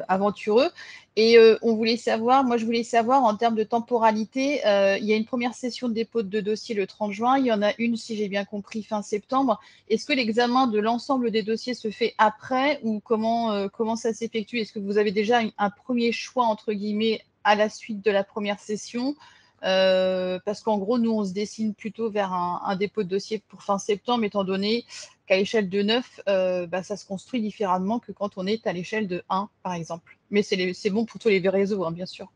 aventureux. Et moi je voulais savoir en termes de temporalité, il y a une première session de dépôt de dossier le 30 juin, il y en a une, si j'ai bien compris, fin septembre. Est-ce que l'examen de l'ensemble des dossiers se fait après, ou comment ça s'effectue? Est-ce que vous avez déjà un premier choix, entre guillemets, à la suite de la première session? Parce qu'en gros, nous, on se dessine plutôt vers un dépôt de dossier pour fin septembre, étant donné qu'à l'échelle de 9, ça se construit différemment que quand on est à l'échelle de 1, par exemple. Mais c'est bon pour tous les réseaux, hein, bien sûr.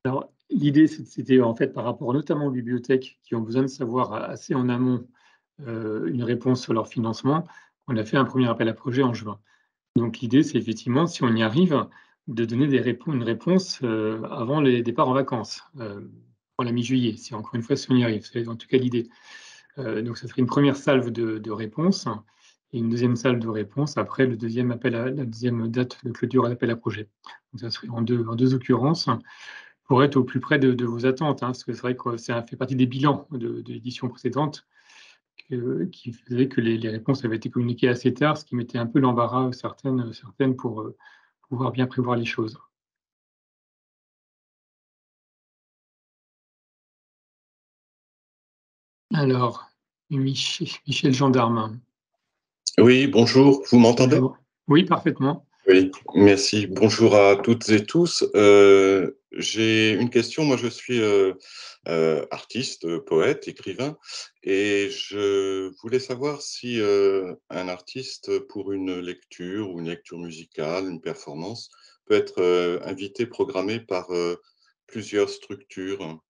Alors, l'idée, c'était en fait par rapport notamment aux bibliothèques qui ont besoin de savoir assez en amont une réponse sur leur financement. On a fait un premier appel à projet en juin. Donc l'idée, c'est effectivement, si on y arrive, de donner une réponse avant les départs en vacances, pour la mi-juillet, si on y arrive. C'est en tout cas l'idée. Donc ça serait une première salve de réponses. et une deuxième salle de réponse après la deuxième date de clôture à l'appel à projet. Donc ça serait en deux occurrences, pour être au plus près de vos attentes, parce que c'est vrai que ça fait partie des bilans de l'édition précédente, qui faisait que les réponses avaient été communiquées assez tard, ce qui mettait un peu l'embarras certaines pour pouvoir bien prévoir les choses. Alors, Michel Gendarme. Oui, bonjour, vous m'entendez? Bonjour. Oui, parfaitement. Oui, merci. Bonjour à toutes et tous. J'ai une question. Moi, je suis artiste, poète, écrivain, et je voulais savoir si un artiste, pour une lecture ou une lecture musicale, une performance, peut être invité, programmé par plusieurs structures.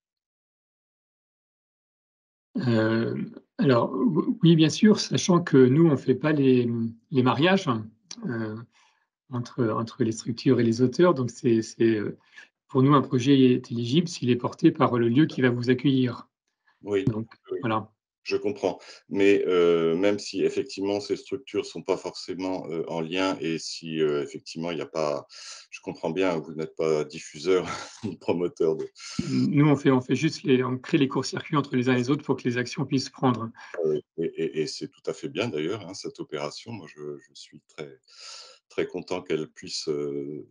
Alors, oui, bien sûr, sachant que nous, on ne fait pas les mariages entre les structures et les auteurs. Donc, pour nous, un projet est éligible s'il est porté par le lieu qui va vous accueillir. Oui, Donc, oui. voilà. Je comprends. Mais même si effectivement ces structures sont pas forcément en lien et si effectivement il n'y a pas, je comprends bien, vous n'êtes pas diffuseur ni promoteur de. Nous, on fait juste on crée les courts-circuits entre les uns et les autres pour que les actions puissent prendre. Oui, et c'est tout à fait bien d'ailleurs, cette opération. Moi, je suis très, très content qu'elle puisse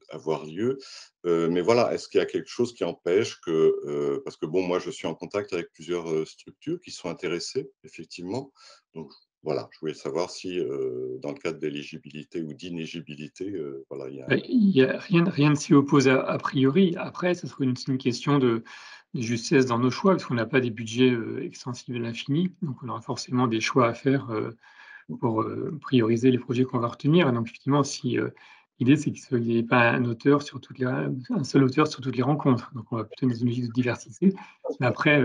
avoir lieu. Mais voilà, est-ce qu'il y a quelque chose qui empêche que, parce que bon, moi, je suis en contact avec plusieurs structures qui sont intéressées, effectivement. Donc voilà, je voulais savoir si, dans le cadre d'éligibilité ou d'inéligibilité, voilà, il y a. Il y a rien ne s'y oppose a priori. Après, ce serait une question de justesse dans nos choix, parce qu'on n'a pas des budgets extensibles à l'infini. Donc, on aura forcément des choix à faire pour prioriser les projets qu'on va retenir. Et donc, effectivement, si l'idée, c'est qu'il n'y ait pas un seul auteur sur toutes les rencontres. Donc, on va plutôt dans une logique de diversité. Mais après,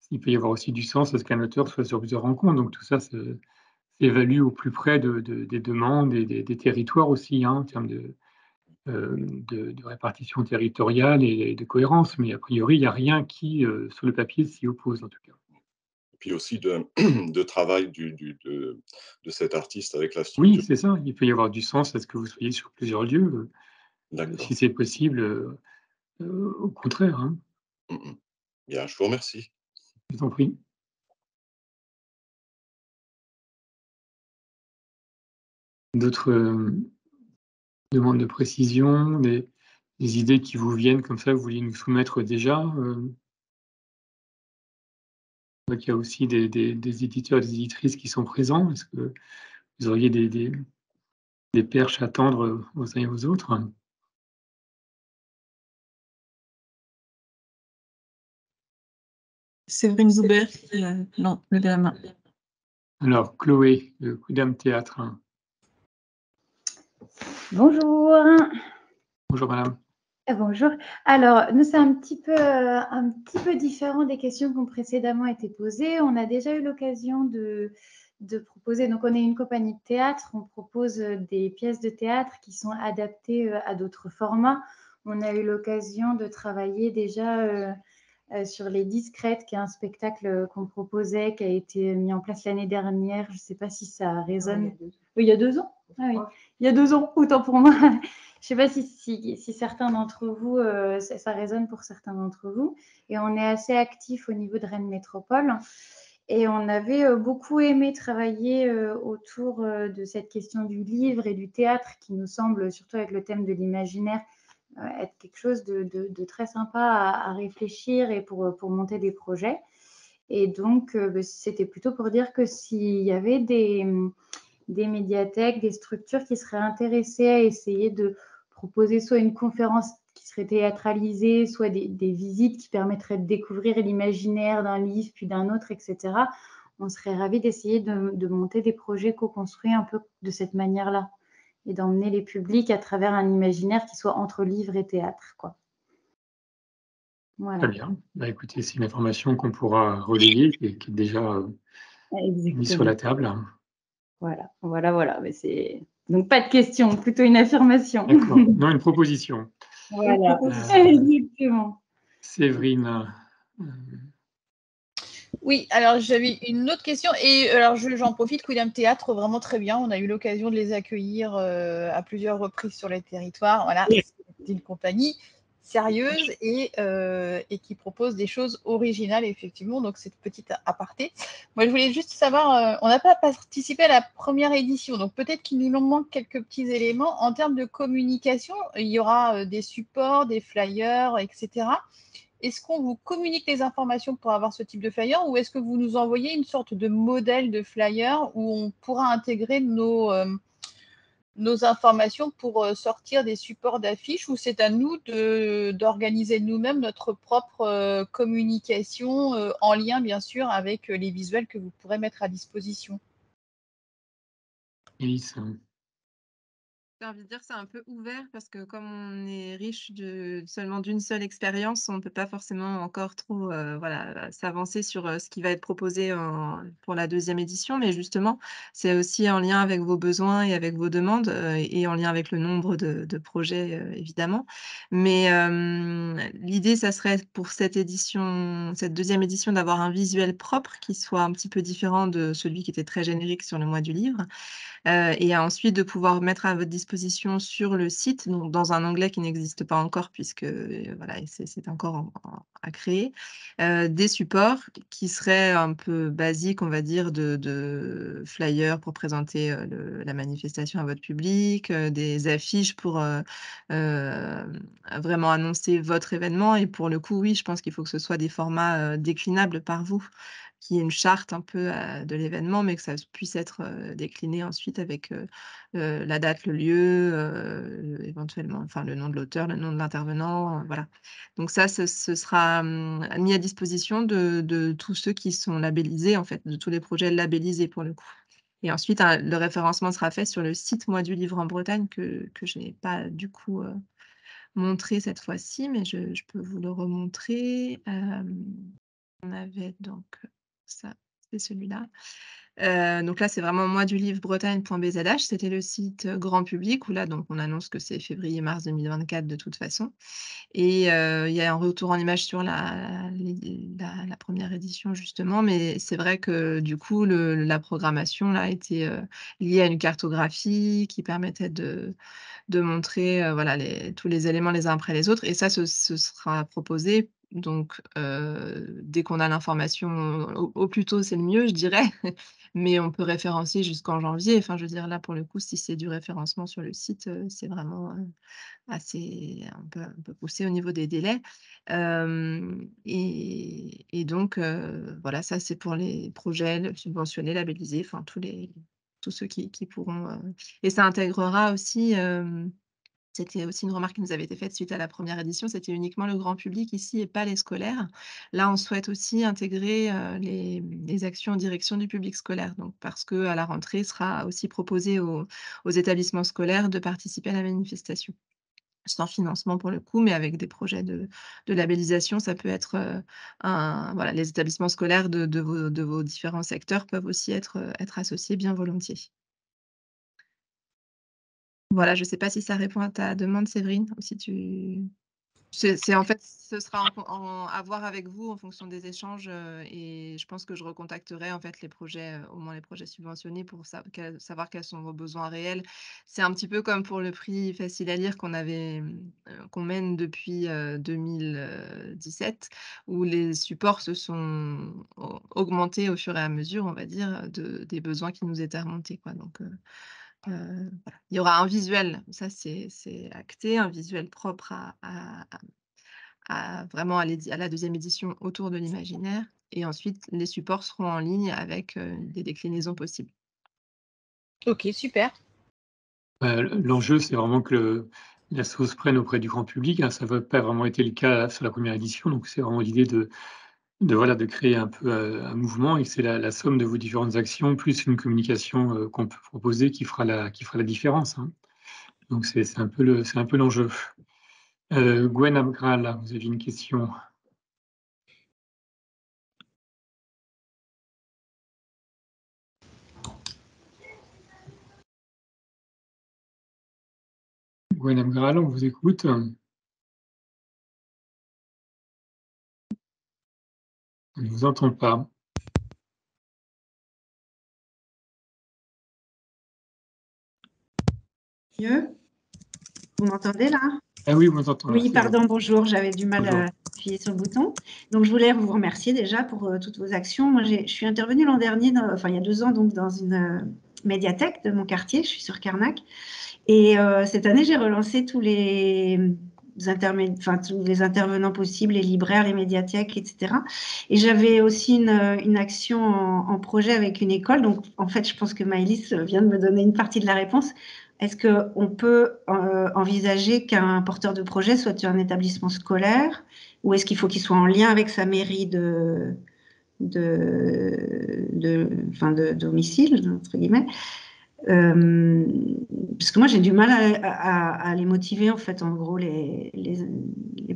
il peut y avoir aussi du sens à ce qu'un auteur soit sur plusieurs rencontres. Donc, tout ça, s'évalue au plus près des demandes et des territoires aussi, en termes de répartition territoriale et de cohérence. Mais a priori, il n'y a rien qui, sur le papier, s'y oppose, en tout cas. Puis aussi de travail de cet artiste avec la Oui, structure. c'est ça. Il peut y avoir du sens à ce que vous soyez sur plusieurs lieux, D'accord. si c'est possible, au contraire, Bien, je vous remercie. je vous en prie. D'autres demandes de précision, des idées qui vous viennent comme ça, vous vouliez nous soumettre déjà? Je vois qu'il y a aussi des éditeurs et des éditrices qui sont présents. Est-ce que vous auriez des perches à tendre aux uns et aux autres? Séverine Joubert, non, levez la main. Alors, Chloé, de Quidam Théâtre. Bonjour. Bonjour madame. Bonjour. Alors, nous, c'est un petit peu différent des questions qui ont précédemment été posées. On a déjà eu l'occasion de proposer, donc on est une compagnie de théâtre, on propose des pièces de théâtre qui sont adaptées à d'autres formats. On a eu l'occasion de travailler déjà sur Les Discrètes, qui est un spectacle qu'on proposait, qui a été mis en place l'année dernière. Je ne sais pas si ça résonne. Il y a 2 ans. Ah oui, il y a 2 ans, autant pour moi. Je ne sais pas si certains d'entre vous, ça résonne pour certains d'entre vous. Et on est assez actifs au niveau de Rennes Métropole. Et on avait beaucoup aimé travailler autour de cette question du livre et du théâtre, qui nous semble, surtout avec le thème de l'imaginaire, être quelque chose de très sympa à réfléchir et pour monter des projets. Et donc, c'était plutôt pour dire que s'il y avait des médiathèques, des structures qui seraient intéressées à essayer de proposer soit une conférence qui serait théâtralisée, soit des visites qui permettraient de découvrir l'imaginaire d'un livre, puis d'un autre, etc., on serait ravis d'essayer de monter des projets co-construits un peu de cette manière-là et d'emmener les publics à travers un imaginaire qui soit entre livre et théâtre, quoi. Voilà. Très bien. Écoutez, c'est une information qu'on pourra relayer et qui est déjà mise sur la table. Voilà. Mais c'est donc pas de question, plutôt une affirmation. D'accord. Non, une proposition. Voilà, exactement. Séverine. Oui, alors j'avais une autre question et alors j'en profite, Quidam Théâtre, vraiment très bien. On a eu l'occasion de les accueillir à plusieurs reprises sur les territoires. Voilà, c'est une compagnie sérieuse et qui propose des choses originales, effectivement. Donc, cette petite aparté. Moi, je voulais juste savoir, on n'a pas participé à la première édition, donc peut-être qu'il nous manque quelques petits éléments. En termes de communication, il y aura des supports, des flyers, etc. Est-ce qu'on vous communique les informations pour avoir ce type de flyer ou est-ce que vous nous envoyez une sorte de modèle de flyer où on pourra intégrer nos informations pour sortir des supports d'affiches ou c'est à nous d'organiser nous-mêmes notre propre communication en lien bien sûr avec les visuels que vous pourrez mettre à disposition? Élise. J'ai envie de dire que c'est un peu ouvert parce que comme on est riche seulement d'une seule expérience, on ne peut pas forcément encore trop voilà, s'avancer sur ce qui va être proposé pour la deuxième édition. Mais justement, c'est aussi en lien avec vos besoins et avec vos demandes et en lien avec le nombre de projets, évidemment. Mais l'idée, ça serait pour cette deuxième édition, d'avoir un visuel propre qui soit un petit peu différent de celui qui était très générique sur le mois du livre. Et ensuite de pouvoir mettre à votre disposition sur le site, donc dans un onglet qui n'existe pas encore puisque, voilà, c'est encore à créer, des supports qui seraient un peu basiques, on va dire, de flyers pour présenter, la manifestation à votre public, des affiches pour, vraiment annoncer votre événement et pour le coup, oui, je pense qu'il faut que ce soit des formats, déclinables par vous, qu'il y ait une charte un peu, de l'événement, mais que ça puisse être, décliné ensuite avec, la date, le lieu, éventuellement, enfin, le nom de l'auteur, le nom de l'intervenant, voilà. Donc ça, ce sera, mis à disposition de tous ceux qui sont labellisés, en fait, de tous les projets labellisés pour le coup. Et ensuite, le référencement sera fait sur le site Mois du livre en Bretagne que je n'ai pas du coup, montré cette fois-ci, mais je peux vous le remontrer. On avait donc ça, c'est celui-là. Donc là, c'est vraiment moisdulivre-bretagne.bzh. C'était le site, grand public où là, donc on annonce que c'est février-mars 2024 de toute façon et il y a un retour en image sur la 1re édition justement, mais c'est vrai que du coup, la programmation là a été, liée à une cartographie qui permettait de montrer, voilà, tous les éléments les uns après les autres et ça, ce sera proposé donc dès qu'on a l'information, au plus tôt, c'est le mieux, je dirais, mais on peut référencer jusqu'en janvier. Enfin, je veux dire, là, pour le coup, si c'est du référencement sur le site, c'est vraiment, assez un peu poussé au niveau des délais. Et donc voilà, ça, c'est pour les projets subventionnés, labellisés, enfin tous ceux qui pourront, et ça intégrera aussi, c'était aussi une remarque qui nous avait été faite suite à la 1re édition, c'était uniquement le grand public ici et pas les scolaires. Là, on souhaite aussi intégrer, les actions en direction du public scolaire, donc parce qu'à la rentrée, il sera aussi proposé aux établissements scolaires de participer à la manifestation. Sans financement pour le coup, mais avec des projets de labellisation, ça peut être, voilà, les établissements scolaires de vos différents secteurs peuvent aussi être associés bien volontiers. Voilà, je ne sais pas si ça répond à ta demande, Séverine, ou si tu c'est en fait, ce sera à voir avec vous en fonction des échanges, et je pense que je recontacterai en fait les projets, au moins les projets subventionnés pour savoir quels sont vos besoins réels. C'est un petit peu comme pour le prix facile à lire qu'on mène depuis, 2017 où les supports se sont augmentés au fur et à mesure, on va dire, des besoins qui nous étaient remontés, quoi, donc voilà. Il y aura un visuel, ça c'est acté, un visuel propre vraiment à la deuxième édition autour de l'imaginaire et ensuite les supports seront en ligne avec, des déclinaisons possibles. OK, super. L'enjeu, c'est vraiment que la sauce prenne auprès du grand public, hein. Ça va pas vraiment été le cas sur la 1re édition, donc c'est vraiment l'idée voilà, de créer un peu, un mouvement et c'est la somme de vos différentes actions, plus une communication, qu'on peut proposer qui fera la différence, hein. Donc c'est un peu l'enjeu. Gwen Abgral, vous aviez une question? Gwen Abgral, on vous écoute. On ne vous entend pas. Mieux? Vous m'entendez là? Ah oui, vous entendez. Oui, pardon, bonjour, j'avais du mal Bonjour. à appuyer sur le bouton. Donc, je voulais vous remercier déjà pour toutes vos actions. Moi, je suis intervenue l'an dernier, il y a 2 ans, donc, dans une médiathèque de mon quartier. Je suis sur Carnac. Et cette année, j'ai relancé tous les intervenants possibles, les libraires, les médiathèques, etc. Et j'avais aussi une action en projet avec une école. Donc, en fait, je pense que Maëlys vient de me donner une partie de la réponse. Est-ce qu'on peut envisager qu'un porteur de projet soit un établissement scolaire, ou est-ce qu'il faut qu'il soit en lien avec sa mairie de domicile, entre guillemets? Parce que moi, j'ai du mal à les motiver, en fait. En gros, les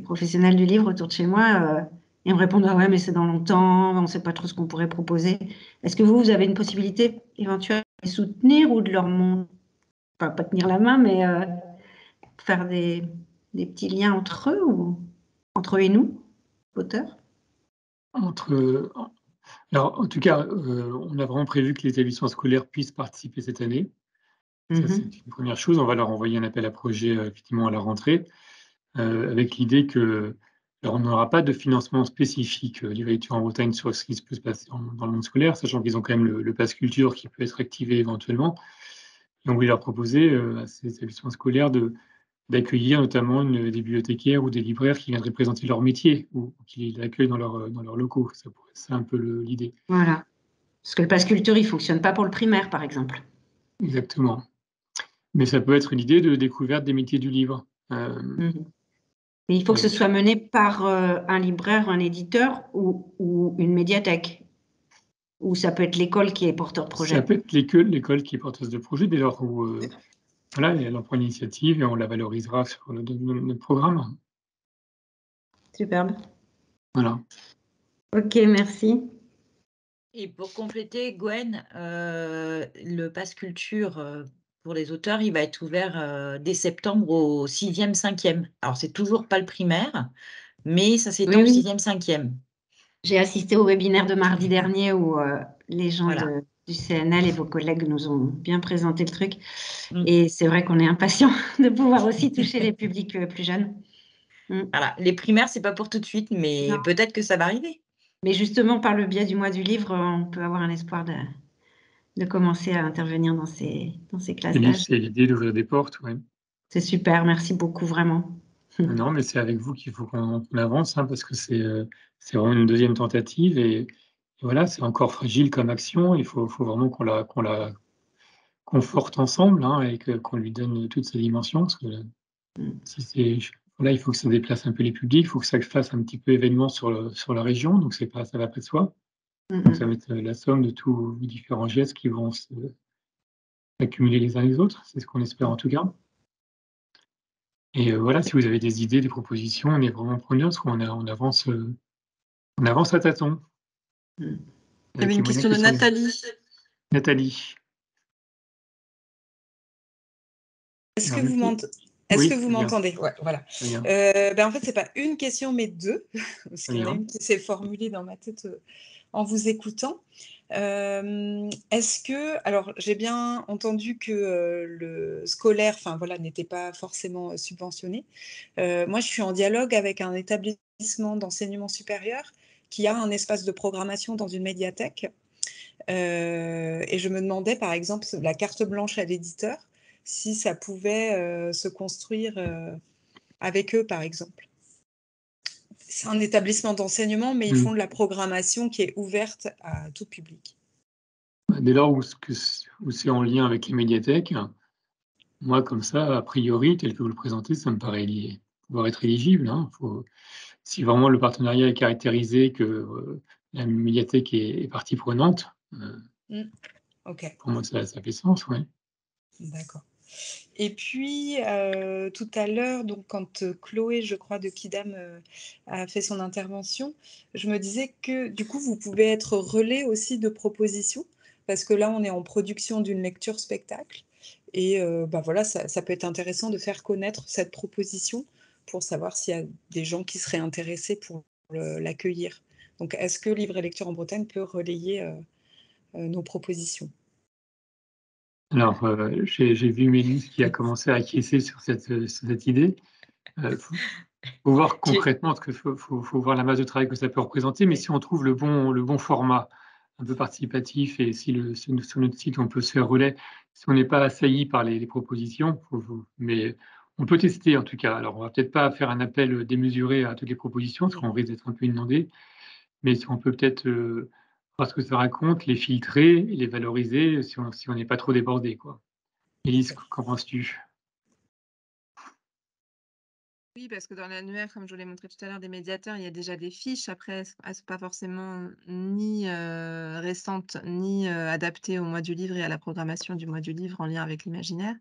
professionnels du livre autour de chez moi, ils me répondent: ah ouais, mais c'est dans longtemps, on ne sait pas trop ce qu'on pourrait proposer. Est-ce que vous avez une possibilité éventuelle de les soutenir ou de leur pas tenir la main, mais faire des petits liens entre eux, ou entre eux et nous, auteurs? Alors, en tout cas, on a vraiment prévu que les établissements scolaires puissent participer cette année. Ça, c'est une première chose. On va leur envoyer un appel à projet, effectivement, à la rentrée, avec l'idée que alors on n'aura pas de financement spécifique, Livre et Lecture en Bretagne, sur ce qui peut se passer dans le monde scolaire, sachant qu'ils ont quand même le pass culture qui peut être activé éventuellement. Et on voulait leur proposer, à ces établissements scolaires d'accueillir notamment des bibliothécaires ou des libraires qui viendraient présenter leur métier ou qui l'accueillent dans leurs locaux. C'est un peu l'idée. Voilà. Parce que le pass culture, il ne fonctionne pas pour le primaire, par exemple. Exactement. Mais ça peut être une idée de découverte des métiers du livre. Et il faut que ce soit mené par un libraire, un éditeur ou une médiathèque. Ou ça peut être l'école qui est porteur de projet. Ça peut être l'école qui est porteuse de projet, dès lors où voilà, elle en prend l'initiative et on la valorisera sur notre programme. Superbe. Voilà. Ok, merci. Et pour compléter, Gwen, le pass culture pour les auteurs, il va être ouvert dès septembre au 6e, 5e. Alors, c'est toujours pas le primaire, mais ça s'étend au 6e, 5e. J'ai assisté au webinaire de mardi dernier où les gens Voilà. du CNL et vos collègues nous ont bien présenté le truc. Et c'est vrai qu'on est impatient de pouvoir aussi toucher les publics plus jeunes. Voilà, les primaires, c'est pas pour tout de suite, mais peut-être que ça va arriver. Mais justement, par le biais du mois du livre, on peut avoir un espoir de commencer à intervenir dans ces classes d'âge. C'est l'idée d'ouvrir des portes, oui. C'est super, merci beaucoup, vraiment. Non, mais c'est avec vous qu'il faut qu'on avance, hein, parce que c'est vraiment une deuxième tentative et voilà, c'est encore fragile comme action. Il faut vraiment qu'on la conforte ensemble, hein, et qu'on lui donne toute sa dimension. Parce que voilà, il faut que ça déplace un peu les publics, il faut que ça fasse un petit peu événement sur la région, donc ça va pas de soi. Donc ça va être la somme de tous les différents gestes qui vont s'accumuler les uns les autres, c'est ce qu'on espère en tout cas. Et voilà, si vous avez des idées, des propositions, on est vraiment preneurs, parce qu'on avance à tâtons. Il y avait une question de Nathalie. Nathalie. Est-ce que vous m'entendez? Est-ce que vous m'entendez? Ouais, voilà. En fait, c'est pas une question, mais 2, parce qu'il y en a une qui s'est formulée dans ma tête en vous écoutant. Est-ce que, alors j'ai bien entendu que le scolaire, n'était pas forcément subventionné. Moi, je suis en dialogue avec un établissement d'enseignement supérieur qui a un espace de programmation dans une médiathèque. Et je me demandais, par exemple, la carte blanche à l'éditeur, si ça pouvait se construire avec eux, par exemple. C'est un établissement d'enseignement, mais ils font de la programmation qui est ouverte à tout public. Dès lors où c'est en lien avec les médiathèques, moi, comme ça, a priori, tel que vous le présentez, ça me paraît pouvoir être éligible. Hein. Si vraiment le partenariat est caractérisé, que la médiathèque est partie prenante, pour moi, ça fait sens, oui. D'accord. Et puis, tout à l'heure, donc quand Chloé, je crois, de Kidam a fait son intervention, je me disais que du coup, vous pouvez être relais aussi de propositions, parce que là, on est en production d'une lecture spectacle. Et voilà, ça peut être intéressant de faire connaître cette proposition pour savoir s'il y a des gens qui seraient intéressés pour l'accueillir. Donc, est-ce que Livre et Lecture en Bretagne peut relayer nos propositions? Alors, j'ai vu Mélisse qui a commencé à acquiescer sur cette idée. Faut voir Tu concrètement, parce qu'il faut voir la masse de travail que ça peut représenter, mais si on trouve le bon format, un peu participatif et si sur notre site, on peut se faire relais, si on n'est pas assailli par les propositions, mais on peut tester en tout cas. Alors, on va peut-être pas faire un appel, démesuré à toutes les propositions, parce qu'on risque d'être un peu inondé, mais si on peut peut-être, voir ce que ça raconte, les filtrer et les valoriser si on n'est pas trop débordé, quoi. Élise, qu'en penses-tu? Oui, parce que dans l'annuaire, comme je vous l'ai montré tout à l'heure, des médiateurs, il y a déjà des fiches. Après, elles sont pas forcément ni récentes, ni adaptées au mois du livre et à la programmation du mois du livre en lien avec l'imaginaire.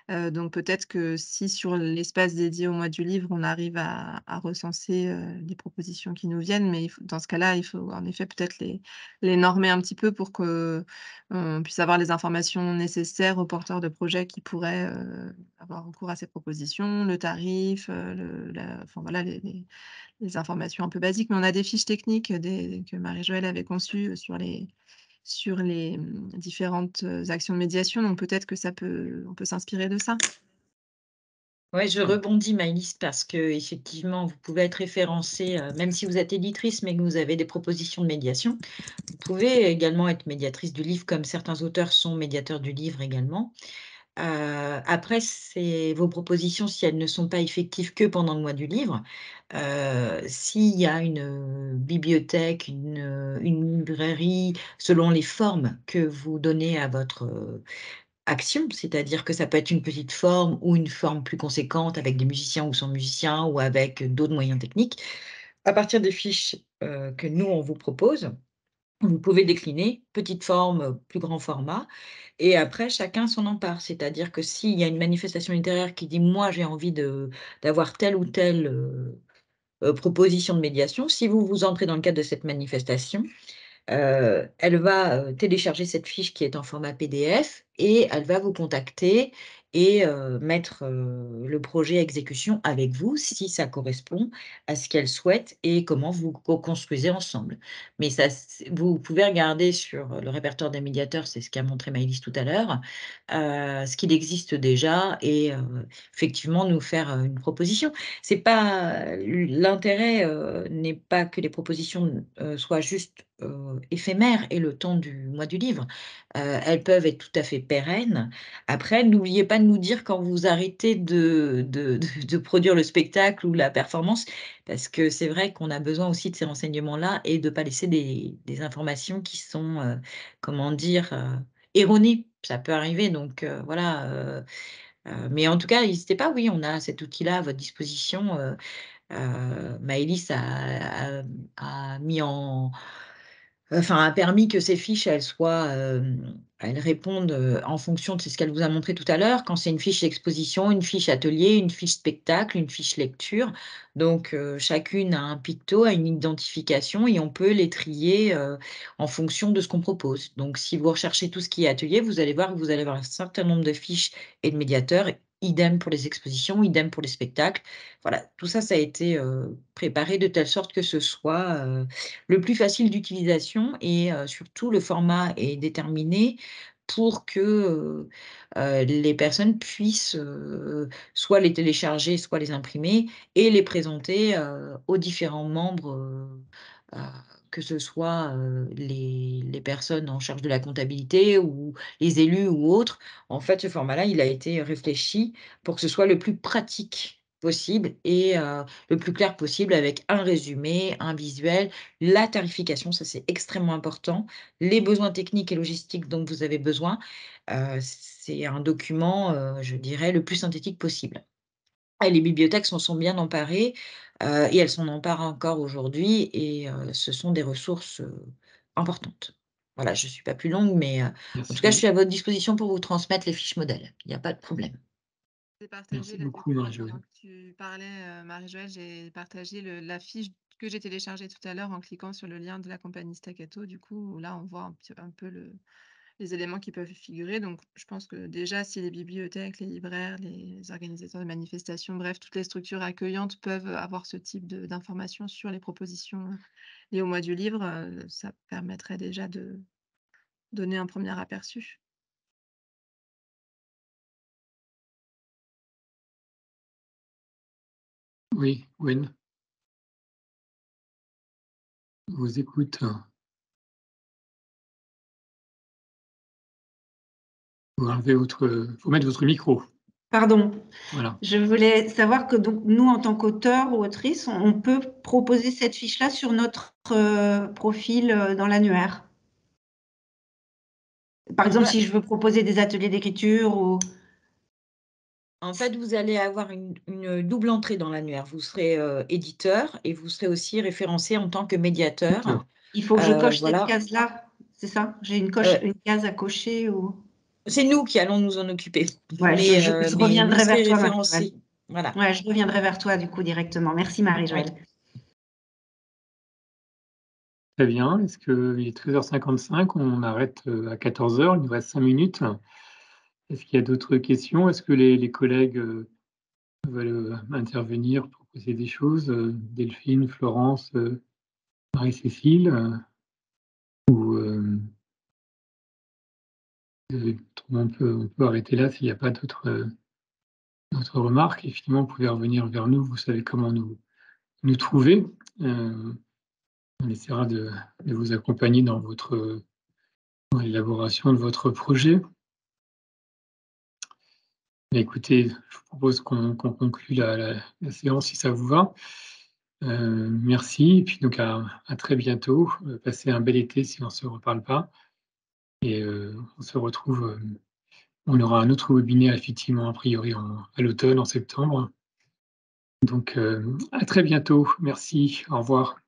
Donc peut-être que si sur l'espace dédié au mois du livre, on arrive à recenser, les propositions qui nous viennent, mais dans ce cas-là, il faut en effet peut-être les normer un petit peu pour qu'on puisse avoir les informations nécessaires aux porteurs de projets qui pourraient, avoir recours à ces propositions, le tarif, enfin voilà les informations un peu basiques. Mais on a des fiches techniques que Marie-Joëlle avait conçues, sur les différentes, actions de médiation, donc peut-être que on peut s'inspirer de ça. Ouais, je rebondis Maëlys parce qu'effectivement, vous pouvez être référencée, même si vous êtes éditrice, mais que vous avez des propositions de médiation. Vous pouvez également être médiatrice du livre, comme certains auteurs sont médiateurs du livre également. Après, c'est vos propositions, si elles ne sont pas effectives que pendant le mois du livre, s'il y a une bibliothèque, une librairie, selon les formes que vous donnez à votre, action, c'est-à-dire que ça peut être une petite forme ou une forme plus conséquente avec des musiciens ou sans musiciens ou avec d'autres moyens techniques. À partir des fiches, que nous, on vous propose, vous pouvez décliner, petite forme, plus grand format et après chacun s'en empare. C'est-à-dire que s'il y a une manifestation littéraire qui dit: «Moi, j'ai envie d'avoir telle ou telle, proposition de médiation», si vous entrez dans le cadre de cette manifestation, elle va, télécharger cette fiche qui est en format PDF et elle va vous contacter et mettre, le projet à exécution avec vous, si ça correspond à ce qu'elle souhaite et comment vous co-construisez ensemble. Mais ça vous pouvez regarder sur, le répertoire des médiateurs, c'est ce qu'a montré Maëlys tout à l'heure, ce qu'il existe déjà et effectivement nous faire, une proposition. C'est pas l'intérêt, n'est pas que les propositions, soient juste, éphémères et le temps du mois du livre. Elles peuvent être tout à fait pérennes. Après, n'oubliez pas de nous dire quand vous arrêtez de produire le spectacle ou la performance, parce que c'est vrai qu'on a besoin aussi de ces renseignements-là et de pas laisser des informations qui sont, comment dire? Erronées. Ça peut arriver donc voilà, mais en tout cas, n'hésitez pas, oui, on a cet outil-là à votre disposition, Maëlys a mis en enfin, a permis que ces fiches, elles soient, elles répondent, en fonction de c'est ce qu'elle vous a montré tout à l'heure, quand c'est une fiche exposition, une fiche atelier, une fiche spectacle, une fiche lecture. Donc, chacune a un picto, a une identification et on peut les trier, en fonction de ce qu'on propose. Donc si vous recherchez tout ce qui est atelier, vous allez voir que vous allez avoir un certain nombre de fiches et de médiateurs. Idem pour les expositions, idem pour les spectacles. Voilà, tout ça, ça a été, préparé de telle sorte que ce soit, le plus facile d'utilisation et surtout le format est déterminé pour que, les personnes puissent, soit les télécharger, soit les imprimer et les présenter, aux différents membres, heu, que ce soit, les personnes en charge de la comptabilité ou les élus ou autres. En fait, ce format-là, il a été réfléchi pour que ce soit le plus pratique possible et le plus clair possible avec un résumé, un visuel, la tarification, ça c'est extrêmement important, les besoins techniques et logistiques dont vous avez besoin, c'est un document, je dirais le plus synthétique possible. Et les bibliothèques s'en sont bien emparées, et elles s'en emparent encore aujourd'hui et ce sont des ressources, importantes. Voilà, je ne suis pas plus longue, mais en tout cas, je Merci. suis à votre disposition pour vous transmettre les fiches modèles. Il n'y a pas de problème. J'ai partagé Merci là, du beaucoup, coup, Marie-Joëlle. pendant que tu parlais, Marie-Joëlle, j'ai partagé la fiche que j'ai téléchargée tout à l'heure en cliquant sur le lien de la compagnie Staccato, du coup, où là, on voit un peu les éléments qui peuvent y figurer. Donc, je pense que déjà, si les bibliothèques, les libraires, les organisateurs de manifestations, bref, toutes les structures accueillantes peuvent avoir ce type d'informations sur les propositions liées au mois du livre, ça permettrait déjà de donner un premier aperçu. Oui, Gwen. Je vous écoute. Faut mettre votre micro. Pardon. Voilà. Je voulais savoir que donc, nous, en tant qu'auteur ou autrice, on peut proposer cette fiche-là sur notre profil dans l'annuaire. Par exemple, si je veux proposer des ateliers d'écriture ou… En fait, vous allez avoir une double entrée dans l'annuaire. Vous serez éditeur et vous serez aussi référencé en tant que médiateur. Il faut que je coche voilà. cette case-là, c'est ça? J'ai une case à cocher ou… C'est nous qui allons nous en occuper. Ouais, mais je reviendrai vers toi, référencé. Voilà. Ouais, je reviendrai vers toi du coup directement. Merci Marie-Joëlle. Très bien. Est-ce qu'il est 13h55? On arrête à 14h. Il nous reste 5 minutes. Est-ce qu'il y a d'autres questions? Est-ce que les collègues veulent intervenir pour poser des choses? Delphine, Florence, Marie-Cécile on peut arrêter là s'il n'y a pas d'autres remarques. Et finalement, vous pouvez revenir vers nous. Vous savez comment nous trouver. On essaiera de vous accompagner dans l'élaboration de votre projet. Écoutez, je vous propose qu'on conclue la séance si ça vous va. Merci, et puis donc à très bientôt. Passez un bel été si on ne se reparle pas. Et on se retrouve, on aura un autre webinaire effectivement a priori à l'automne, en septembre. Donc à très bientôt. Merci, au revoir.